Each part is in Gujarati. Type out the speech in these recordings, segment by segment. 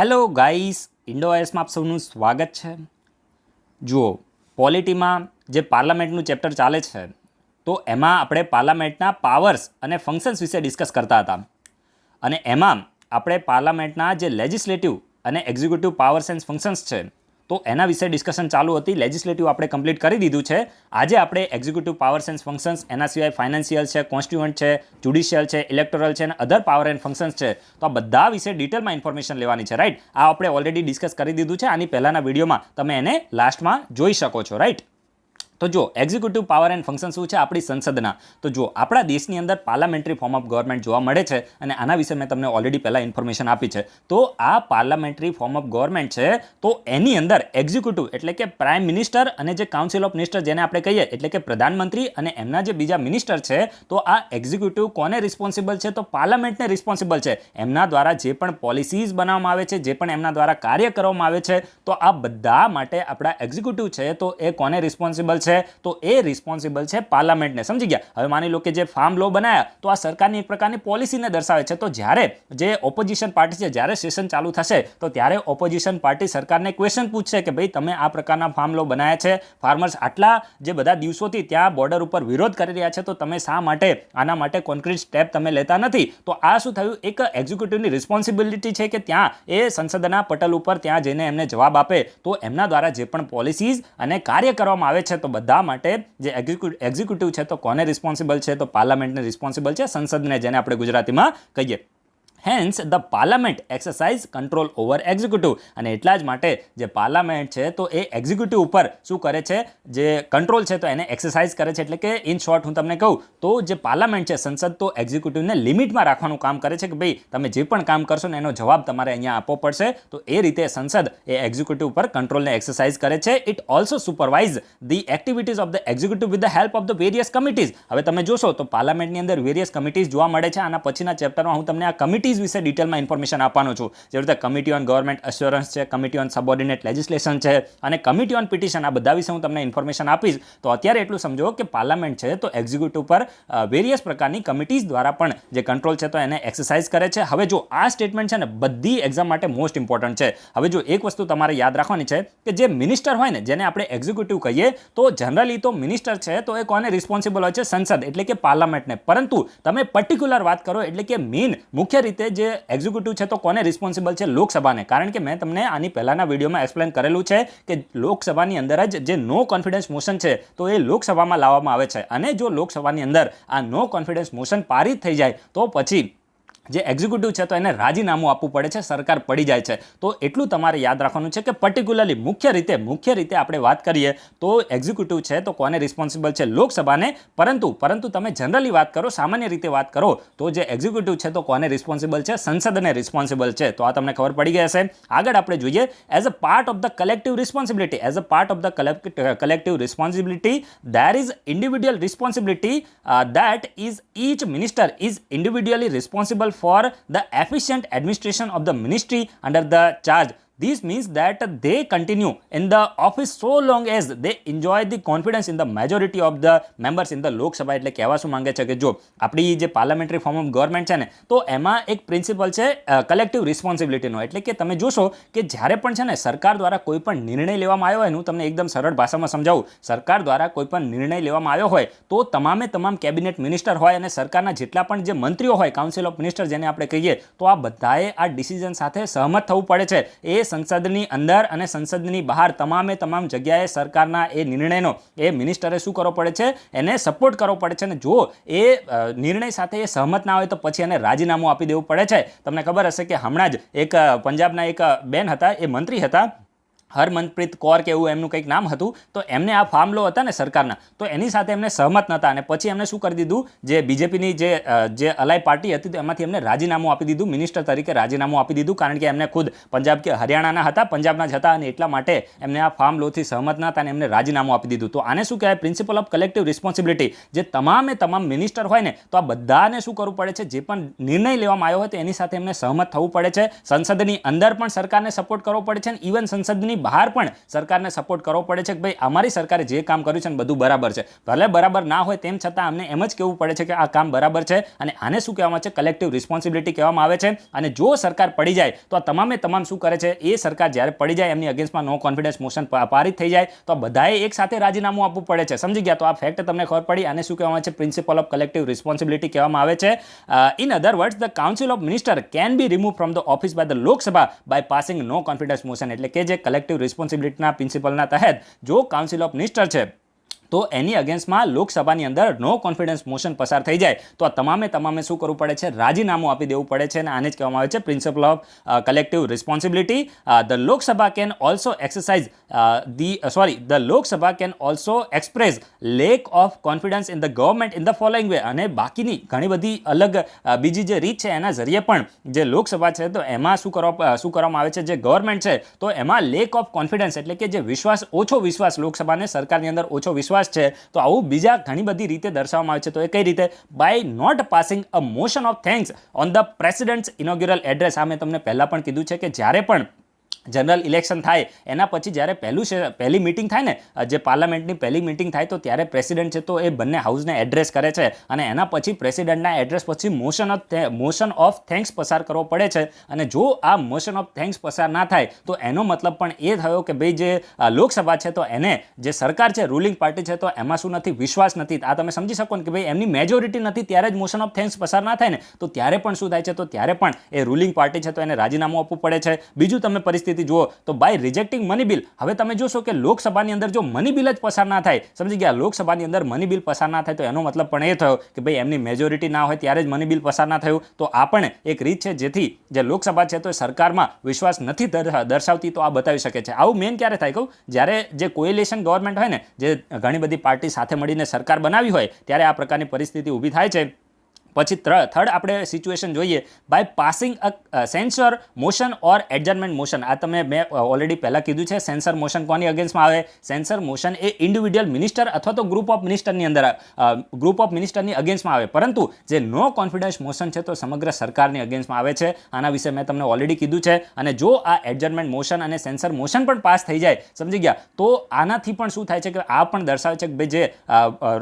હેલો ગાઈસ, ઇન્ડોએસમાં આપ સૌનું સ્વાગત છે। જુઓ, પોલિટીમાં જે પાર્લામેન્ટનું ચેપ્ટર ચાલે છે તો એમાં આપણે પાર્લામેન્ટના પાવર્સ અને ફંક્શન્સ વિશે ડિસ્કસ કરતા હતા અને એમાં આપણે પાર્લામેન્ટના જે લેજિસ્લેટિવ અને એક્ઝિક્યુટિવ પાવર્સ એન્ડ ફંક્શન્સ છે તો એના વિશે ડિસ્કશન ચાલુ હતી। લેજિસ્લેટિવ આપણે કમ્પ્લીટ કરી દીધું છે। આજે આપણે એક્ઝિક્યુટિવ પાવર્સ એન્ડ ફંક્શન્સ, એના સિવાય ફાઇનાન્શિયલ છે, કોન્સ્ટિટ્યુઅન્ટ છે, જ્યુડિશિયલ છે, ઇલેક્ટોરલ છે અને અધર પાવર એન્ડ ફંક્શન્સ છે તો આ બધા વિશે ડિટેલમાં ઇન્ફોર્મેશન લેવાની છે, રાઈટ। આ આપણે ઓલરેડી ડિસ્કસ કરી દીધું છે। આની પહેલાના વિડીયોમાં તમે એને લાસ્ટમાં જોઈ શકો છો, રાઈટ। તો જો એક્ઝિક્યુટિવ પાવર એન્ડ ફંક્શન શું છે આપણી સંસદના, તો જો આપણા દેશની અંદર પાર્લામેન્ટરી ફોર્મ ઓફ ગવર્મેન્ટ જોવા મળે છે અને આના વિશે મેં તમને ઓલરેડી પહેલાં ઇન્ફોર્મેશન આપી છે। તો આ પાર્લામેન્ટરી ફોર્મ ઓફ ગવર્મેન્ટ છે તો એની અંદર એક્ઝિક્યુટિવ એટલે કે પ્રાઇમ મિનિસ્ટર અને જે કાઉન્સિલ ઓફ મિનિસ્ટર જેને આપણે કહીએ એટલે કે પ્રધાનમંત્રી અને એમના જે બીજા મિનિસ્ટર છે તો આ એક્ઝિક્યુટિવ કોને રિસ્પોન્સિબલ છે તો પાર્લામેન્ટને રિસ્પોન્સિબલ છે। એમના દ્વારા જે પણ પોલિસીઝ બનાવવામાં આવે છે, જે પણ એમના દ્વારા કાર્ય કરવામાં આવે છે તો આ બધા માટે આપણા એક્ઝિક્યુટિવ છે તો એ કોને રિસ્પોન્સિબલ છે તો એ રિસ્પોન્સિબલ છે પાર્લામેન્ટને। સમજી ગયા? હવે માની લો કે જે ફાર્મ લો બનાયા તો આ સરકારની એક પ્રકારની પોલિસીને દર્શાવે છે। તો જ્યારે જે ઓપોઝિશન પાર્ટી છે, જ્યારે સેશન ચાલુ થશે તો ત્યારે ઓપોઝિશન પાર્ટી સરકારને ક્વેશ્ચન પૂછશે કે ભાઈ તમે આ પ્રકારના ફાર્મ લો બનાવ્યા છે, ફાર્મર્સ આટલા જે બધા દિવસોથી ત્યાં બોર્ડર ઉપર વિરોધ કરી રહ્યા છે તો તમે શા માટે આના માટે કોન્ક્રીટ સ્ટેપ તમે લેતા નથી। તો આ શું થયું, એક એક્ઝિક્યુટિવની રિસ્પોન્સિબિલિટી છે કે ત્યાં એ સંસદના પટલ ઉપર ત્યાં જઈને એમને જવાબ આપે તો એમના દ્વારા જે પણ પોલિસીઝ અને કાર્ય કરવામાં આવે છે તો બધા માટે જે એક્ઝિક્યુટિવ છે તો કોને રિસ્પોન્સિબલ છે તો પાર્લામેન્ટને રિસ્પોન્સિબલ છે, સંસદને, જેને આપણે ગુજરાતીમાં કહીએ। Hence the parliament exercise control over executive, અને એટલા જ માટે જે પાર્લામેન્ટ છે તો એ એક્ઝિક્યુટિવ ઉપર શું કરે છે, જે કંટ્રોલ છે તો એને એક્સરસાઇઝ કરે છે। એટલે કે ઇન શોર્ટ હું તમને કહું તો જે પાર્લામેન્ટ છે, સંસદ, તો એક્ઝિક્યુટિવને લિમિટમાં રાખવાનું કામ કરે છે કે ભાઈ તમે જે પણ કામ કરશો ને એનો જવાબ તમારે અહીંયા આપવો પડશે। તો એ રીતે સંસદ એ એક્ઝિક્યુટિવ પર કંટ્રોલને એક્સરસાઇઝ કરે છે। It also supervise the activities of the executive with the help of the various committees. હવે તમે જોશો તો પાર્લામેન્ટની અંદર વેરિયસ કમિટીઝ જોવા મળે છે। આના પછીના ચેપ્ટરમાં હું તમને આ કમિટી વિશે ડિટેલમાં ઇન્ફોર્મેશન આપવાનો છું, જેવી રીતે કમિટી ઓન ગવર્મેન્ટ અશ્યોરન્સ છે, કમિટી ઓન સબઓર્ડિનેટ લેજિસ્લેશન છે અને કમિટી ઓન પિટિશન, આ બધા વિશે હું તમને ઇન્ફોર્મેશન આપીશ। તો અત્યારે એટલું સમજો કે પાર્લામેન્ટ છે તો એક્ઝિક્યુટિવ પર વેરિયસ પ્રકારની કમિટીઝ દ્વારા પણ જે કંટ્રોલ છે તો એને એક્સરસાઇઝ કરે છે। હવે જો આ સ્ટેટમેન્ટ છે ને બધી એક્ઝામ માટે મોસ્ટ ઇમ્પોર્ટન્ટ છે। હવે જો એક વસ્તુ તમારે યાદ રાખવાની છે કે જે મિનિસ્ટર હોય ને, જેને આપણે એક્ઝિક્યુટિવ કહીએ, તો જનરલી તો મિનિસ્ટર છે તો એ કોને રિસ્પોન્સિબલ હોય છે, સંસદ એટલે કે પાર્લામેન્ટને। પરંતુ તમે પર્ટિક્યુલર વાત કરો એટલે કે મેઇન મુખ્ય રીતે જે એક્ઝિક્યુટિવ છે તો કોને રિસ્પોન્સિબલ છે, લોકસભાને। કારણ કે મેં તમને આની પહેલાના વિડીયોમાં એક્સપ્લેન કરેલું છે કે લોકસભાની અંદર જ જે નો કોન્ફિડન્સ મોશન છે તો એ લોકસભામાં લાવવામાં આવે છે અને જો લોકસભાની અંદર આ નો કોન્ફિડન્સ મોશન પારિત થઈ જાય તો પછી જે એક્ઝિક્યુટિવ છે તો એને રાજીનામું આપવું પડે છે, સરકાર પડી જાય છે। તો એટલું તમારે યાદ રાખવાનું છે કે પર્ટિક્યુલરલી મુખ્ય રીતે આપણે વાત કરીએ તો એક્ઝિક્યુટિવ છે તો કોને રિસ્પોન્સિબલ છે, લોકસભાને। પરંતુ તમે જનરલી વાત કરો, સામાન્ય રીતે વાત કરો તો જે એક્ઝિક્યુટિવ છે તો કોને રિસ્પોન્સિબલ છે, સંસદને રિસ્પોન્સિબલ છે। તો આ તમને ખબર પડી ગઈ હશે। આગળ આપણે જોઈએ as a part of the collective responsibility there is individual responsibility that is each minister is individually responsible for the efficient administration of the ministry under the charge. This means that they continue in the office so long as they enjoy the confidence in the majority of the members in the Lok Sabha। એટલે કહેવા શું માંગે છે કે જો આપણી જે પાર્લામેન્ટરી ફોર્મ ઓફ ગવર્મેન્ટ છે ને તો એમાં એક પ્રિન્સિપલ છે કલેક્ટિવ રિસ્પોન્સિબિલિટીનો। એટલે કે તમે જોશો કે જ્યારે પણ છે ને સરકાર દ્વારા કોઈ પણ નિર્ણય લેવામાં આવ્યો હોય, હું તમને એકદમ સરળ ભાષામાં સમજાવું, સરકાર દ્વારા કોઈ પણ નિર્ણય લેવામાં આવ્યો હોય તો તમામે તમામ કેબિનેટ મિનિસ્ટર હોય અને સરકારના જેટલા પણ જે મંત્રીઓ હોય, કાઉન્સિલ ઓફ મિનિસ્ટર જેને આપણે કહીએ, તો આ બધાએ આ ડિસિઝન સાથે સહમત થવું પડે છે। એ સંસદની અંદર અને સંસદની બહાર તમામે તમામ જગ્યાએ સરકારના એ નિર્ણયનો એ મિનિસ્ટરે શું કરવો પડે છે, એને સપોર્ટ કરવો પડે છે। અને જો એ નિર્ણય સાથે એ સહમત ના હોય તો પછી એને રાજીનામું આપી દેવું પડે છે। તમને ખબર હશે કે હમણાં જ એક પંજાબના એક બેન હતા, એ મંત્રી હતા, હરમનપ્રીત કૌર કે એવું એમનું કંઈક નામ હતું। તો એમને આ ફાર્મ લો હતા ને સરકારના, તો એની સાથે એમને સહમત નહોતા અને પછી એમને શું કરી દીધું, જે બીજેપીની જે અલાય પાર્ટી હતી તો એમાંથી એમને રાજીનામું આપી દીધું, મિનિસ્ટર તરીકે રાજીનામું આપી દીધું, કારણ કે એમને ખુદ પંજાબ કે હરિયાણાના હતા, પંજાબના જ હતા અને એટલા માટે એમને આ ફાર્મ લોથી સહમત નહોતા અને એમને રાજીનામું આપી દીધું। તો આને શું કહેવાય, પ્રિન્સિપલ ઓફ કલેક્ટિવ રિસ્પોન્સિબિલિટી। જે તમામે તમામ મિનિસ્ટર હોય ને તો આ બધાને શું કરવું પડે છે, જે પણ નિર્ણય લેવામાં આવ્યો હોય તો એની સાથે એમને સહમત થવું પડે છે। સંસદની અંદર પણ સરકારને સપોર્ટ કરવો પડે છે અને ઇવન સંસદની બહાર પણ સરકારને સપોર્ટ કરવો પડે છે કે ભાઈ અમારી સરકારે જે કામ કર્યું છે ને બધું બરાબર છે. ભલે બરાબર ના હોય તેમ છતાં અમને એમ જ કહેવું પડે છે કે આ કામ બરાબર છે અને આને શું કહેવામાં છે, કલેક્ટિવ રિસ્પોન્સિબિલિટી કહેવામાં આવે છે. અને જો સરકાર પડી જાય તો આ તમામે તમામ શું કરે છે, એ સરકાર જ્યારે પડી જાય એમની અગેન્સ્ટમાં નો કોન્ફિડન્સ મોશન પારિત થઈ જાય તો બધાએ એક સાથે રાજીનામું આપવું પડે છે. સમજી ગયા? તો આ ફેક્ટ તમને ખબર પડી. આને શું કહેવામાં છે, પ્રિન્સિપલ ઓફ કલેક્ટિવ રિસ્પોન્સિબિલિટી કહેવામાં આવે છે. In other words, the council of minister can be remove from the office by the Lok Sabha by passing no confidence motion. એટલે કે જે કલેક્ટિવ રિસ્પોન્સિબિલિટીના પ્રિન્સિપલના તહેત જો કાઉન્સિલ ઓફ મિનિસ્ટર છે તો એની અગેન્સ્ટમાં લોકસભાની અંદર નો કોન્ફિડન્સ મોશન પસાર થઈ જાય તો આ તમામે શું કરવું પડે છે, રાજીનામું આપી દેવું પડે છે. અને આને જ કહેવામાં આવે છે principal of collective responsibility. The Lok Sabha can also exercise the Lok Sabha can also express lack of confidence in the government in the following way. અને બાકીની ઘણી બધી અલગ બીજી જે રીત છે એના જરીએ પણ જે લોકસભા છે તો એમાં શું કરવામાં આવે છે, જે ગવર્મેન્ટ છે તો એમાં લેક ઓફ કોન્ફિડન્સ એટલે કે જે ઓછો વિશ્વાસ લોકસભાને સરકારની અંદર ઓછો વિશ્વાસ છે તો આવું બીજા ઘણી બધી રીતે દર્શાવવામાં આવે છે. તો એ કઈ રીતે? By not passing a motion of thanks on the president's inaugural address. આ મેં તમને પહેલા પણ કીધું છે કે જ્યારે પણ જનરલ ઇલેક્શન થાય એના પછી જ્યારે પહેલી મિટિંગ થાય ને, જે પાર્લામેન્ટની પહેલી મિટિંગ થાય તો ત્યારે પ્રેસિડેન્ટ છે તો એ બંને હાઉસને એડ્રેસ કરે છે અને એના પછી પ્રેસિડેન્ટના એડ્રેસ પછી મોશન ઓફ થેન્ક્સ પસાર કરવો પડે છે. અને જો આ મોશન ઓફ થેન્ક્સ પસાર ના થાય તો એનો મતલબ પણ એ થયો કે ભાઈ જે લોકસભા છે તો એને જે સરકાર છે, રૂલિંગ પાર્ટી છે તો એમાં શું નથી, વિશ્વાસ નથી. આ તમે સમજી શકો ને કે ભાઈ એમની મેજોરિટી નથી ત્યારે જ મોશન ઓફ થેન્ક્સ પસાર ના થાય ને તો ત્યારે પણ શું થાય છે, તો ત્યારે પણ એ રૂલિંગ પાર્ટી છે તો એને રાજીનામું આપવું પડે છે. બીજું તમે પરિસ્થિતિ જુઓ તો બાય રિજેક્ટિંગ મની બિલ. હવે તમે જોશો કે લોકસભાની અંદર જો મની બિલ જ પસાર ના થાય, સમજી ગયા, લોકસભાની અંદર મની બિલ પસાર ના થાય તો એનો મતલબ પણ એ થયો કે ભાઈ એમની મેજોરિટી ના હોય ત્યારે જ મની બિલ પસાર ના થયું. તો આ પણ એક રીત છે જેથી જે લોકસભા છે તો સરકારમાં વિશ્વાસ નથી દર્શાવતી તો આ બતાવી શકે છે. આવું મેન ક્યારે થાય કહું, જ્યારે જે કોએલિશન ગવર્મેન્ટ હોય ને, જે ઘણી બધી પાર્ટી સાથે મળીને સરકાર બનાવી હોય ત્યારે આ પ્રકારની પરિસ્થિતિ ઊભી થાય છે. પછી થર્ડ આપણે સિચ્યુએશન જોઈએ by passing a censure motion or adjournment motion. આ તમે મેં ઓલરેડી પહેલાં કીધું છે. સેન્સર મોશન કોની અગેન્સ્ટમાં આવે? સેન્સર મોશન એ ઇન્ડિવિડ્યુઅલ મિનિસ્ટર અથવા તો ગ્રુપ ઓફ મિનિસ્ટરની અગેન્સ્ટમાં આવે. પરંતુ જે નો કોન્ફિડન્સ મોશન છે તો સમગ્ર સરકારની અગેન્સ્ટમાં આવે છે. આના વિશે મેં તમને ઓલરેડી કીધું છે. અને જો આ એડજર્નમેન્ટ મોશન અને સેન્સર મોશન પણ પાસ થઈ જાય, સમજી ગયા, તો આનાથી પણ શું થાય છે કે આ પણ દર્શાવે છે કે ભાઈ જે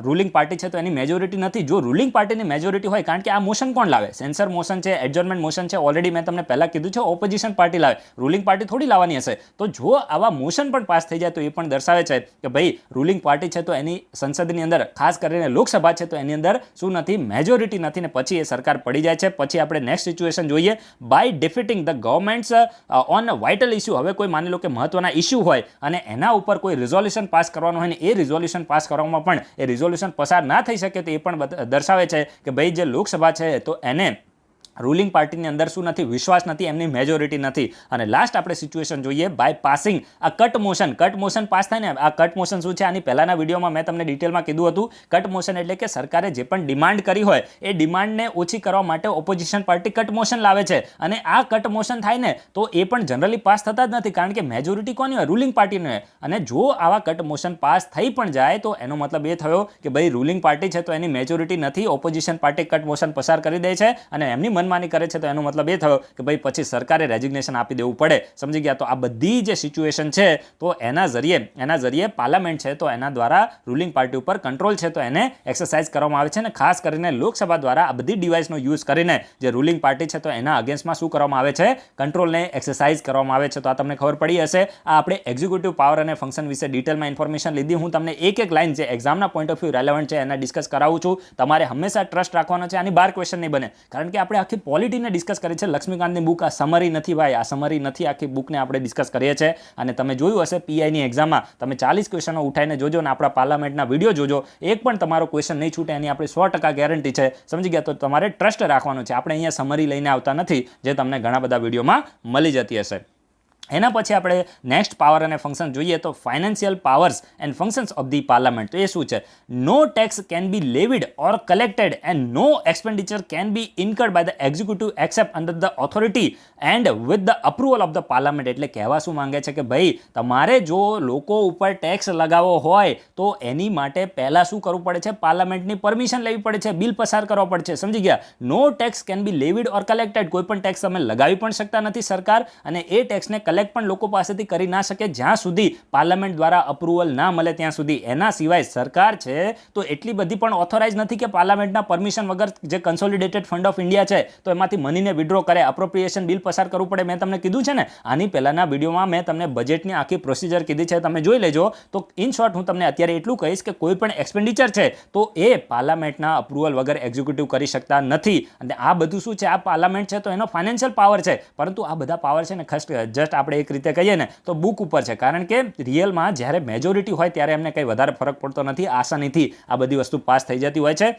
રૂલિંગ પાર્ટી છે તો એની મેજોરિટી નથી. જો રૂલિંગ પાર્ટીની મેજોરિટી હોય, કારણ કે આ મોશન કોણ લાવે? સેન્સર મોશન છે, એડજર્નમેન્ટ મોશન છે, ઓલરેડી મેં તમને પહેલા કીધું છે ઓપોઝિશન પાર્ટી લાવે, રૂલિંગ પાર્ટી થોડી લાવવાની હશે. તો જો આવા મોશન પણ પાસ થઈ જાય તો એ પણ દર્શાવે છે કે ભાઈ રૂલિંગ પાર્ટી છે તો એની સંસદની અંદર, ખાસ કરીને લોકસભા છે તો એની અંદર શું નથી, મેજોરિટી નથી ને પછી એ સરકાર પડી જાય છે. પછી આપણે નેક્સ્ટ સિચ્યુએશન જોઈએ by defeating the government's on vital issue. હવે કોઈ માની લો કે મહત્વના ઇસ્યુ હોય અને એના ઉપર કોઈ રિઝોલ્યુશન પાસ કરવાનું હોય ને એ રિઝોલ્યુશન પાસ કરવામાં પણ એ રિઝોલ્યુશન પસાર ના થઈ શકે તો એ પણ દર્શાવે છે કે ભાઈ જે લોકસભા છે તો એને રૂલિંગ પાર્ટીની અંદર શું નથી, વિશ્વાસ નથી, એમની મેજોરિટી નથી. અને લાસ્ટ આપણે સિચ્યુએશન જોઈએ બાય પાસિંગ આ cut motion. Cut motion pass થાય ને, આ કટ મોશન શું છે, આની પહેલાના વિડીયોમાં મેં તમને ડિટેલમાં કીધું હતું. કટ મોશન એટલે કે સરકારે જે પણ ડિમાન્ડ કરી હોય એ ડિમાન્ડને ઓછી કરવા માટે ઓપોઝિશન પાર્ટી કટ મોશન લાવે છે. અને આ કટ મોશન થાય ને તો એ પણ જનરલી પાસ થતા જ નથી, કારણ કે મેજોરિટી કોની હોય, રૂલિંગ પાર્ટીની હોય. અને જો આવા કટ મોશન પાસ થઈ પણ જાય તો એનો મતલબ એ થયો કે ભાઈ રૂલિંગ પાર્ટી છે તો એની મેજોરિટી નથી, ઓપોઝિશન પાર્ટી કટ મોશન પસાર કરી દે છે અને એમની માની કરે છે તો એનો મતલબ એ થયો કે ભાઈ પછી સરકારે રેઝિગ્નેશન આપી દેવું પડે. સમજી ગયા? તો આ બધી જે સિચ્યુએશન છે તો એના જરીએ પાર્લામેન્ટ છે તો એના દ્વારા રૂલિંગ પાર્ટી ઉપર કંટ્રોલ છે તો એને એક્સરસાઇઝ કરવામાં આવે છે. અને ખાસ કરીને લોકસભા દ્વારા આ બધી ડિવાઇસનો યુઝ કરીને જે રૂલિંગ પાર્ટી છે તો એના અગેન્સ્ટમાં શું કરવામાં આવે છે, કંટ્રોલને એક્સરસાઇઝ કરવામાં આવે છે. તો આ તમને ખબર પડી હશે. આ આપણે એક્ઝિક્યુટિવ પાવર અને ફંક્શન વિશે ડિટેલમાં ઇન્ફોર્મેશન લીધી. હું તમને એક લાઇન જે એક્ઝામના પોઈન્ટ ઓફ વ્યૂ રેલેવન્ટ છે એના ડિસ્કસ કરાવું છું. તમારે હંમેશા ટ્રસ્ટ રાખવાનો છે, આની બાર ક્વેશ્ચન નહીં બને, કારણ કે આપણે આખી પોલિટીને ડિસ્કસ કરી છે. લક્ષ્મીકાંતની બુક આ સમરી નથી ભાઈ, આ સમરી નથી, આખી બુકને આપણે ડિસ્કસ કરીએ છીએ. અને તમે જોયું હશે પીઆઈની એક્ઝામમાં તમે 40 ક્વેશ્ચનો ઉઠાઈને જોજો અને આપણા પાર્લામેન્ટના વિડીયો જોજો, એક પણ તમારો ક્વેશ્ચન નહીં છૂટે, એની આપણી 100% ગેરંટી છે. સમજી ગયા? તો તમારે ટ્રસ્ટ રાખવાનો છે. આપણે અહીંયા સમરી લઈને આવતા નથી જે તમને ઘણા બધા વિડીયોમાં મળી જતી હશે. એના પછી આપણે નેક્સ્ટ પાવર અને ફંક્શન જોઈએ તો financial powers and functions of the parliament. તો એ શું છે? No tax can be levied or collected and no expenditure can be incurred by the executive except under the authority and with the approval of the parliament. એટલે કહેવા શું માંગે છે કે ભાઈ તમારે જો લોકો ઉપર ટેક્સ લગાવવો હોય તો એની માટે પહેલાં શું કરવું પડે છે, પાર્લામેન્ટની પરમિશન લેવી પડે છે, બિલ પસાર કરવા પડે છે. સમજી ગયા? No tax can be levied or collected. કોઈ પણ ટેક્સ તમે લગાવી પણ શકતા નથી સરકાર, અને એ ટેક્સને કલેક્ટ પણ લોકો પાસેથી કરી ના શકે જ્યાં સુધી પાર્લામેન્ટ દ્વારા અપ્રુવલ ના મળે ત્યાં સુધી. એના સિવાય સરકાર છે તો એટલી બધી પણ ઓથોરાઇઝ નથી કે પાર્લામેન્ટના પરમિશન વગર જે કન્સોલિડેટેડ ફંડ ઓફ ઇન્ડિયા છે તો એમાંથી મનીને વિડ્રો કરે, અપ્રોપ્રિએશન બિલ પસાર કરવું પડે. મેં તમને કીધું છે ને, આની પહેલાના વિડીયોમાં મેં તમને બજેટની આખી પ્રોસિજર કીધી છે, તમે જોઈ લેજો. તો ઇન શોર્ટ હું તમને અત્યારે એટલું કહીશ કે કોઈ પણ એક્સપેન્ડિચર છે તો એ પાર્લામેન્ટના અપ્રુવલ વગર એક્ઝિક્યુટિવ કરી શકતા નથી. અને આ બધું શું છે, આ પાર્લામેન્ટ છે તો એનો ફાઇનાન્શિયલ પાવર છે, પરંતુ આ બધા પાવર છે ને જસ્ટ આપણે એક રીતે કહીએ ને તો બુક ઉપર છે. કારણ કે રિયલમાં જ્યારે મેજોરિટી હોય ત્યારે એમને કંઈ વધારે ફરક પડતો નથી, આસાનીથી આ બધી વસ્તુ પાસ થઈ જતી હોય છે.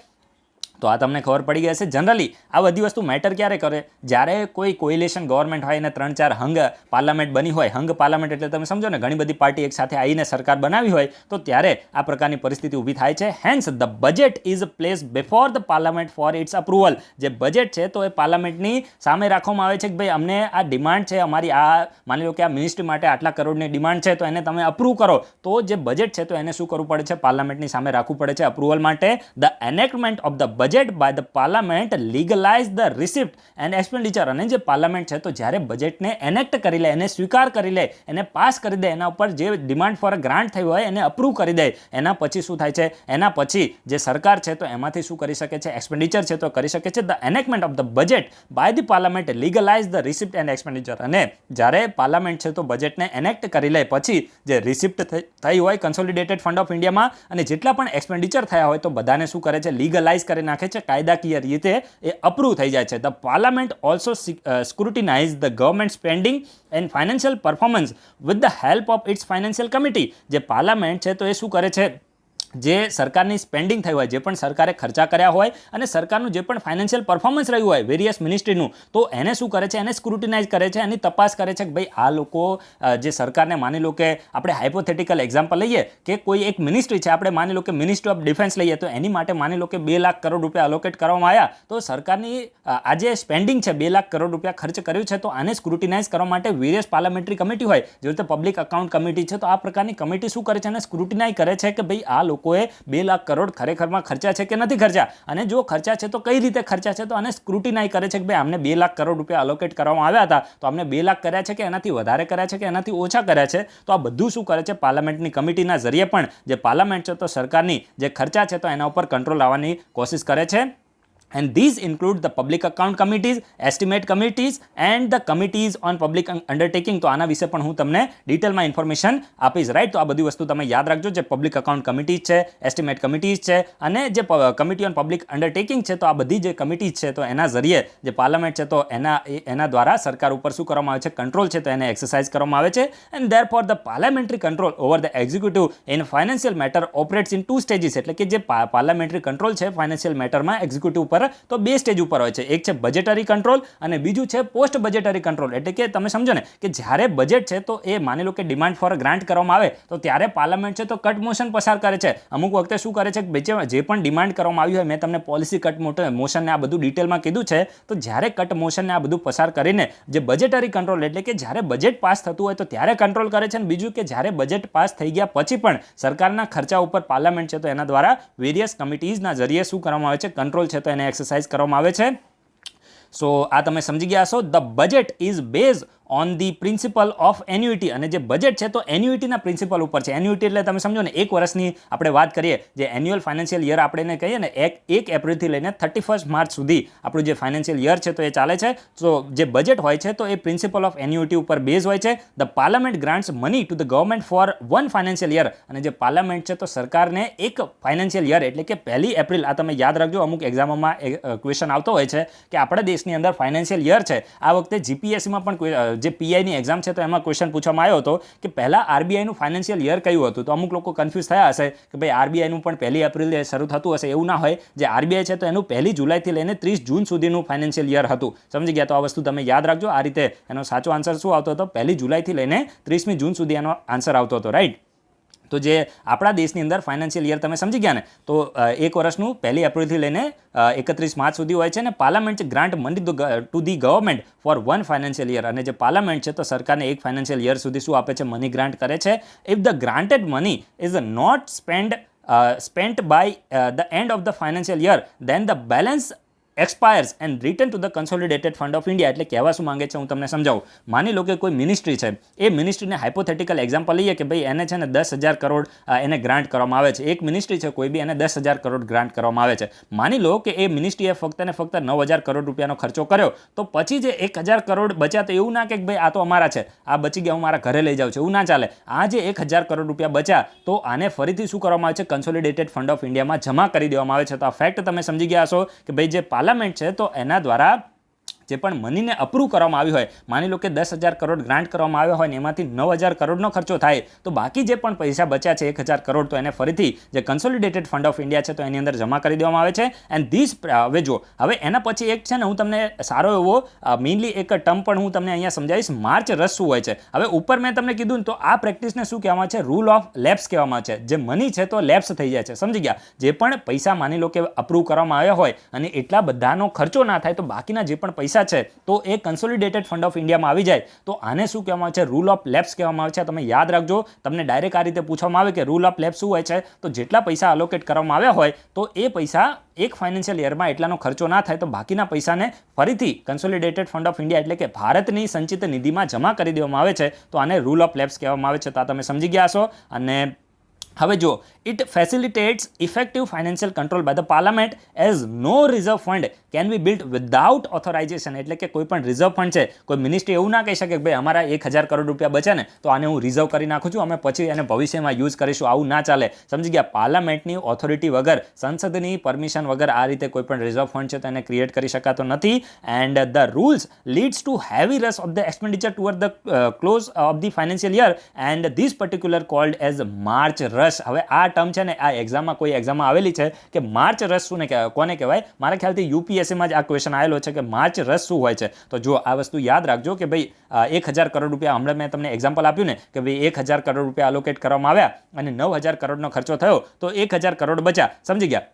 તો આ તમને ખબર પડી ગઈ હશે. જનરલી આ બધી વસ્તુ મેટર ક્યારે કરે, જ્યારે કોઈ કોઇલેશન ગવર્મેન્ટ હોય અને 3-4 હંગ પાર્લામેન્ટ બની હોય. હંગ પાર્લામેન્ટ એટલે તમે સમજો ને, ઘણી બધી પાર્ટી એક સાથે આવીને સરકાર બનાવી હોય, તો ત્યારે આ પ્રકારની પરિસ્થિતિ ઊભી થાય છે. Hence the budget is place before the parliament for its approval. જે બજેટ છે તો એ પાર્લામેન્ટની સામે રાખવામાં આવે છે કે ભાઈ અમને આ ડિમાન્ડ છે અમારી, આ માની લો કે આ મિનિસ્ટ્રી માટે આટલા કરોડની ડિમાન્ડ છે તો એને તમે અપ્રૂવ કરો. તો જે બજેટ છે તો એને શું કરવું પડે છે, પાર્લામેન્ટની સામે રાખવું પડે છે અપ્રુવલ માટે. The enactment of the budget by the parliament legalise the receipt and expenditure. અને જે પાર્લામેન્ટ છે તો જ્યારે બજેટને એનેક્ટ કરી લે, એને સ્વીકાર કરી લે, એને પાસ કરી દે, એના ઉપર જે ડિમાન્ડ ફોર ગ્રાન્ટ થઈ હોય એને અપ્રૂવ કરી દે, એના પછી શું થાય છે, એના પછી જે સરકાર છે તો એમાંથી શું કરી શકે છે, એક્સપેન્ડિચર છે તો કરી શકે છે. The enactment of the budget by the parliament legalise the receipt and expenditure. અને જ્યારે પાર્લામેન્ટ છે તો બજેટને એનેક્ટ કરી લે પછી જે રિસિપ્ટ થઈ હોય કન્સોલિડેટેડ ફંડ ઓફ ઇન્ડિયામાં અને જેટલા પણ એક્સપેન્ડિચર થયા હોય તો બધાને શું કરે છે, લીગલાઇઝ કરી નાખે છે, કાયદાકીય રીતે એ અપ્રૂવ થઈ જાય છે. The parliament also scrutinise the government spending and financial performance with the help of its financial committee. જે પાર્લામેન્ટ છે તો એ શું કરે છે, જે સરકારની સ્પેન્ડિંગ થઈ હોય, જે પણ સરકારે ખર્ચા કર્યા હોય અને સરકારનું જે પણ ફાઇનાન્શિયલ પરફોર્મન્સ રહ્યું હોય વેરિયસ મિનિસ્ટ્રીનું, તો એને શું કરે છે, એને સ્ક્રુટિનાઇઝ કરે છે, એની તપાસ કરે છે કે ભાઈ આ લોકો જે સરકારને, માની લો કે આપણે હાઇપોથેટિકલ એક્ઝામ્પલ લઈએ કે કોઈ એક મિનિસ્ટ્રી છે, આપણે માની લો કે મિનિસ્ટ્રી ઓફ ડિફેન્સ લઈએ, તો એની માટે માની લો કે 2 લાખ કરોડ રૂપિયા અલોકેટ કરવામાં આવ્યા. તો સરકારની આ જે સ્પેન્ડિંગ છે, 2 લાખ કરોડ રૂપિયા ખર્ચ કર્યું છે, તો આને સ્ક્રુટિનાઇઝ કરવા માટે વેરિયસ પાર્લામેન્ટરી કમિટી હોય, જેવી રીતે પબ્લિક અકાઉન્ટ કમિટી છે, તો આ પ્રકારની કમિટી શું કરે છે, અને સ્ક્રુટિનાઇઝ કરે છે કે ભાઈ આ લોકોએ 2 લાખ કરોડ ખરેખરમાં ખર્ચા છે કે નથી ખર્ચા, અને જો ખર્ચા છે તો કઈ રીતે ખર્ચા છે. તો આને સ્ક્રુટિનાઇઝ કરે છે કે ભાઈ અમને 2 લાખ કરોડ રૂપિયા અલોકેટ કરવામાં આવ્યા હતા, તો અમને 2 લાખ કર્યા છે કે એનાથી વધારે કર્યા છે કે એનાથી ઓછા કર્યા છે. તો આ બધું શું કરે છે, પાર્લામેન્ટની કમિટીના જરીએ પણ જે પાર્લામેન્ટ છે તો સરકારની જે ખર્ચા છે તો એના ઉપર કંટ્રોલ લાવવાની કોશિશ કરે છે. And these include the public account committees, estimate committees and the committees on public undertaking. તો આના વિશે પણ હું તમને ડિટેલમાં ઇન્ફોર્મેશન આપીશ, રાઈટ. તો આ બધી વસ્તુ તમે યાદ રાખજો. જે પબ્લિક અકાઉન્ટ કમિટીઝ છે, એસ્ટિમેટ કમિટીઝ છે અને જે કમિટી ઓન પબ્લિક અંડરટેકિંગ છે, તો આ બધી જે કમિટીઝ છે તો એના જરીએ જે પાર્લામેન્ટ છે તો એના દ્વારા સરકાર ઉપર શું કરવામાં આવે છે, કંટ્રોલ છે તો એને એક્સરસાઇઝ કરવામાં આવે છે. And therefore the parliamentary control over the executive in financial matter operates in 2 stages. એટલે કે જે પાર્લામેન્ટરી કંટ્રોલ છે ફાઇનાન્શિયલ મેટરમાં એક્ઝિક્યુટિવ ઉપર તો 2 સ્ટેજ ઉપર હોય છે. એક છે બજેટરી કંટ્રોલ અને બીજું છે પોસ્ટ બજેટરી કંટ્રોલ. એટલે કે તમે સમજો ને કે જ્યારે બજેટ છે તો એ માની લો કે ડિમાન્ડ ફોર ગ્રાન્ટ કરવામાં આવે તો ત્યારે પાર્લામેન્ટ છે તો કટ મોશન પસાર કરે છે. અમુક વખતે શું કરે છે કે જે પણ ડિમાન્ડ કરવામાં આવી હોય, મેં તમને પોલિસી કટ મોશનને આ બધું ડિટેલમાં કીધું છે, તો જ્યારે કટ મોશનને આ બધું પસાર કરીને જે બજેટરી કંટ્રોલ એટલે કે જ્યારે બજેટ પાસ થતું હોય તો ત્યારે કંટ્રોલ કરે છે. અને બીજું કે જ્યારે બજેટ પાસ થઈ ગયા પછી પણ સરકારના ખર્ચા ઉપર પાર્લામેન્ટ છે તો એના દ્વારા વેરિયસ કમિટીઝના જરીએ શું કરવામાં આવે છે, કંટ્રોલ છે તો એને એક્સરસાઇઝ કરવામાં આવે છે. સો આ તમે સમજી ગયા છો. The budget is base on the principal of annuity. અને જે બજેટ છે તો એન્યુઇટીના પ્રિન્સિપલ ઉપર છે. એન્યુઇટી એટલે તમે સમજો ને 1 વર્ષની આપણે વાત કરીએ, જે એન્યુઅલ ફાઇનાન્શિયલ યર આપણે કહીએ ને 1 એપ્રિલથી લઈને 31 માર્ચ સુધી આપણું જે ફાઇનાન્શિયલ યર છે તો એ ચાલે છે. તો જે બજેટ હોય છે તો એ પ્રિન્સિપલ ઓફ એન્યુઇટી ઉપર બેઝ હોય છે. The parliament grants money to the government for 1 financial year. અને જે પાર્લામેન્ટ છે તો સરકારને એક ફાઇનાન્શિયલ યર એટલે કે 1 એપ્રિલ, આ તમે યાદ રાખજો, અમુક એક્ઝામોમાં ક્વેશ્ચન આવતો હોય છે કે આપણા દેશની અંદર ફાઇનાન્શિયલ યર છે. આ વખતે જીપીએસસીમાં પણ જે પીઆઈની એક્ઝામ છે તો એમાં ક્વેશ્ચન પૂછવામાં આવ્યો હતો કે પહેલા આરબીઆઈનું ફાઇનાન્શિયલ યર કયું હતું. તો અમુક લોકો કન્ફ્યુઝ થયા હશે કે ભાઈ આરબીઆઈનું પણ 1 એપ્રિલે શરૂ થતું હશે. એવું ના હોય. જે આરબીઆઈ છે તો એનું 1 જુલાઈથી લઈને 30 જૂન સુધીનું ફાઇનાન્શિયલ યર હતું. સમજી ગયા? તો આ વસ્તુ તમે યાદ રાખજો. આ રીતે એનો સાચો આન્સર શું આવતો હતો, 1 જુલાઈથી લઈને 30મી જૂન સુધી એનો આન્સર આવતો હતો, રાઈટ. તો જે આપણા દેશની અંદર ફાઇનાન્શિયલ યર તમે સમજી ગયા ને, તો 1 વર્ષનું 1 એપ્રિલથી લઈને 31 માર્ચ સુધી હોય છે. અને parliament grant money to the government for 1 financial year. અને જે પાર્લામેન્ટ છે તો સરકારને 1 ફાઇનાન્શિયલ યર સુધી શું આપે છે, મની ગ્રાન્ટ કરે છે. If the granted money is not spent by the end of the financial year, then the balance expires and return to the consolidated fund of India. એટલે કહેવા શું માંગે છે હું તમને સમજાવું. માની લો કે કોઈ મિનિસ્ટ્રી છે, એ મિનિસ્ટ્રીને હાઇપોથેટિકલ એક્ઝામ્પલ લઈએ કે ભાઈ એને છે ને 10,000 કરોડ એને ગ્રાન્ટ કરવામાં આવે છે. એક મિનિસ્ટ્રી છે કોઈ બી, એને 10,000 કરોડ ગ્રાન્ટ કરવામાં આવે છે. માની લો કે એ મિનિસ્ટ્રીએ ફક્ત ને ફક્ત 9,000 કરોડ રૂપિયાનો ખર્ચો કર્યો, તો પછી જે 1,000 કરોડ બચ્યા, તો એવું ના કે ભાઈ આ તો અમારા છે, આ બચી ગયા, હું મારા ઘરે લઈ જાઉં છું, એવું ના ચાલે. આ જે 1,000 કરોડ રૂપિયા બચ્યા, તો આને ફરીથી શું કરવામાં આવે છે, કન્સોલિડેટેડ ફંડ ઓફ ઇન્ડિયામાં જમા કરી દેવામાં આવે છે. તો આ ફેક્ટ તમે સમજી ગયા હશો કે ભાઈ જે પાર્લામેન્ટ છે તો એના દ્વારા જે પણ મનીને અપ્રૂવ કરવામાં આવી હોય, માની લો કે 10,000 કરોડ ગ્રાન્ટ કરવામાં આવ્યા હોય ને એમાંથી 9,000 કરોડનો ખર્ચો થાય, તો બાકી જે પણ પૈસા બચ્યા છે 1,000 કરોડ, તો એને ફરીથી જે કન્સોલિડેટેડ ફંડ ઓફ ઇન્ડિયા છે તો એની અંદર જમા કરી દેવામાં આવે છે. એન્ડ ધીસ હવે જો હવે એના પછી એક છે ને હું તમને સારો એવો મેઇનલી એક ટર્મ પણ હું તમને અહીંયા સમજાવીશ, માર્ચ રસ શું હોય છે. હવે ઉપર મેં તમને કીધું ને તો આ પ્રેક્ટિસને શું કહેવામાં છે, રૂલ ઓફ લેપ્સ કહેવામાં છે. જે મની છે તો લેપ્સ થઈ જાય છે, સમજી ગયા. જે પણ પૈસા માની લો કે અપ્રૂવ કરવામાં આવ્યા હોય અને એટલા બધાનો ખર્ચો ના થાય, તો બાકીના જે પણ પૈસા છે તો એ કન્સોલિડેટેડ ફંડ ઓફ ઇન્ડિયામાં આવી જાય, તો આને શું કહેવામાં આવે છે, રૂલ ઓફ લેપ્સ કહેવામાં આવે છે. તમે યાદ રાખજો, તમને ડાયરેક્ટ આ રીતે પૂછવામાં આવે કે રૂલ ઓફ લેપ્સ શું હોય છે, તો જેટલા પૈસા અલોકેટ કરવામાં આવ્યા હોય, તો એ પૈસા એક ફાઇનાન્શિયલ યરમાં એટલાનો ખર્ચો ના થાય, તો બાકીના પૈસાને ફરીથી કન્સોલિડેટેડ ફંડ ઓફ ઇન્ડિયા એટલે કે ભારતની સંચિત નિધિમાં જમા કરી દેવામાં આવે છે. તો આને રૂલ ઓફ લેપ્સ કહેવામાં આવે છે. તો આ તમે સમજી ગયા હશો. અને હવે જો it facilitates effective financial control by the parliament as no reserve fund can be built without authorisation. એટલે કે કોઈ પણ રિઝર્વ ફંડ છે, કોઈ મિનિસ્ટ્રી એવું ના કહી શકે કે ભાઈ અમારા 1,000 કરોડ રૂપિયા બચ્યા ને તો આને હું રિઝર્વ કરી નાખું છું, અમે પછી એને ભવિષ્યમાં યુઝ કરીશું, આવું ના ચાલે. સમજી ગયા. પાર્લામેન્ટની ઓથોરિટી વગર, સંસદની પરમિશન વગર આ રીતે કોઈ પણ રિઝર્વ ફંડ છે તો એને ક્રિએટ કરી શકાતો નથી. And the rules leads to heavy rush of the expenditure toward the close of the financial year and this particular called as March rush. હવે આ ટર્મ છે ને આ એક્ઝામમાં કોઈ એક્ઝામમાં આવેલી છે કે માર્ચ રસ શું ને કોને કહેવાય. મારા ખ્યાલથી યુપીએસસીમાં જ આ ક્વેશ્ચન આવેલો છે કે માર્ચ રસ શું હોય છે. તો જો આ વસ્તુ યાદ રાખજો કે ભાઈ 1,000 કરોડ રૂપિયા, હમણાં મેં તમને એક્ઝામ્પલ આપ્યું ને કે ભાઈ 1,000 કરોડ રૂપિયા અલોકેટ કરવામાં આવ્યા અને 9,000 કરોડનો ખર્ચો થયો, તો 1,000 કરોડ બચ્યા, સમજી ગયા.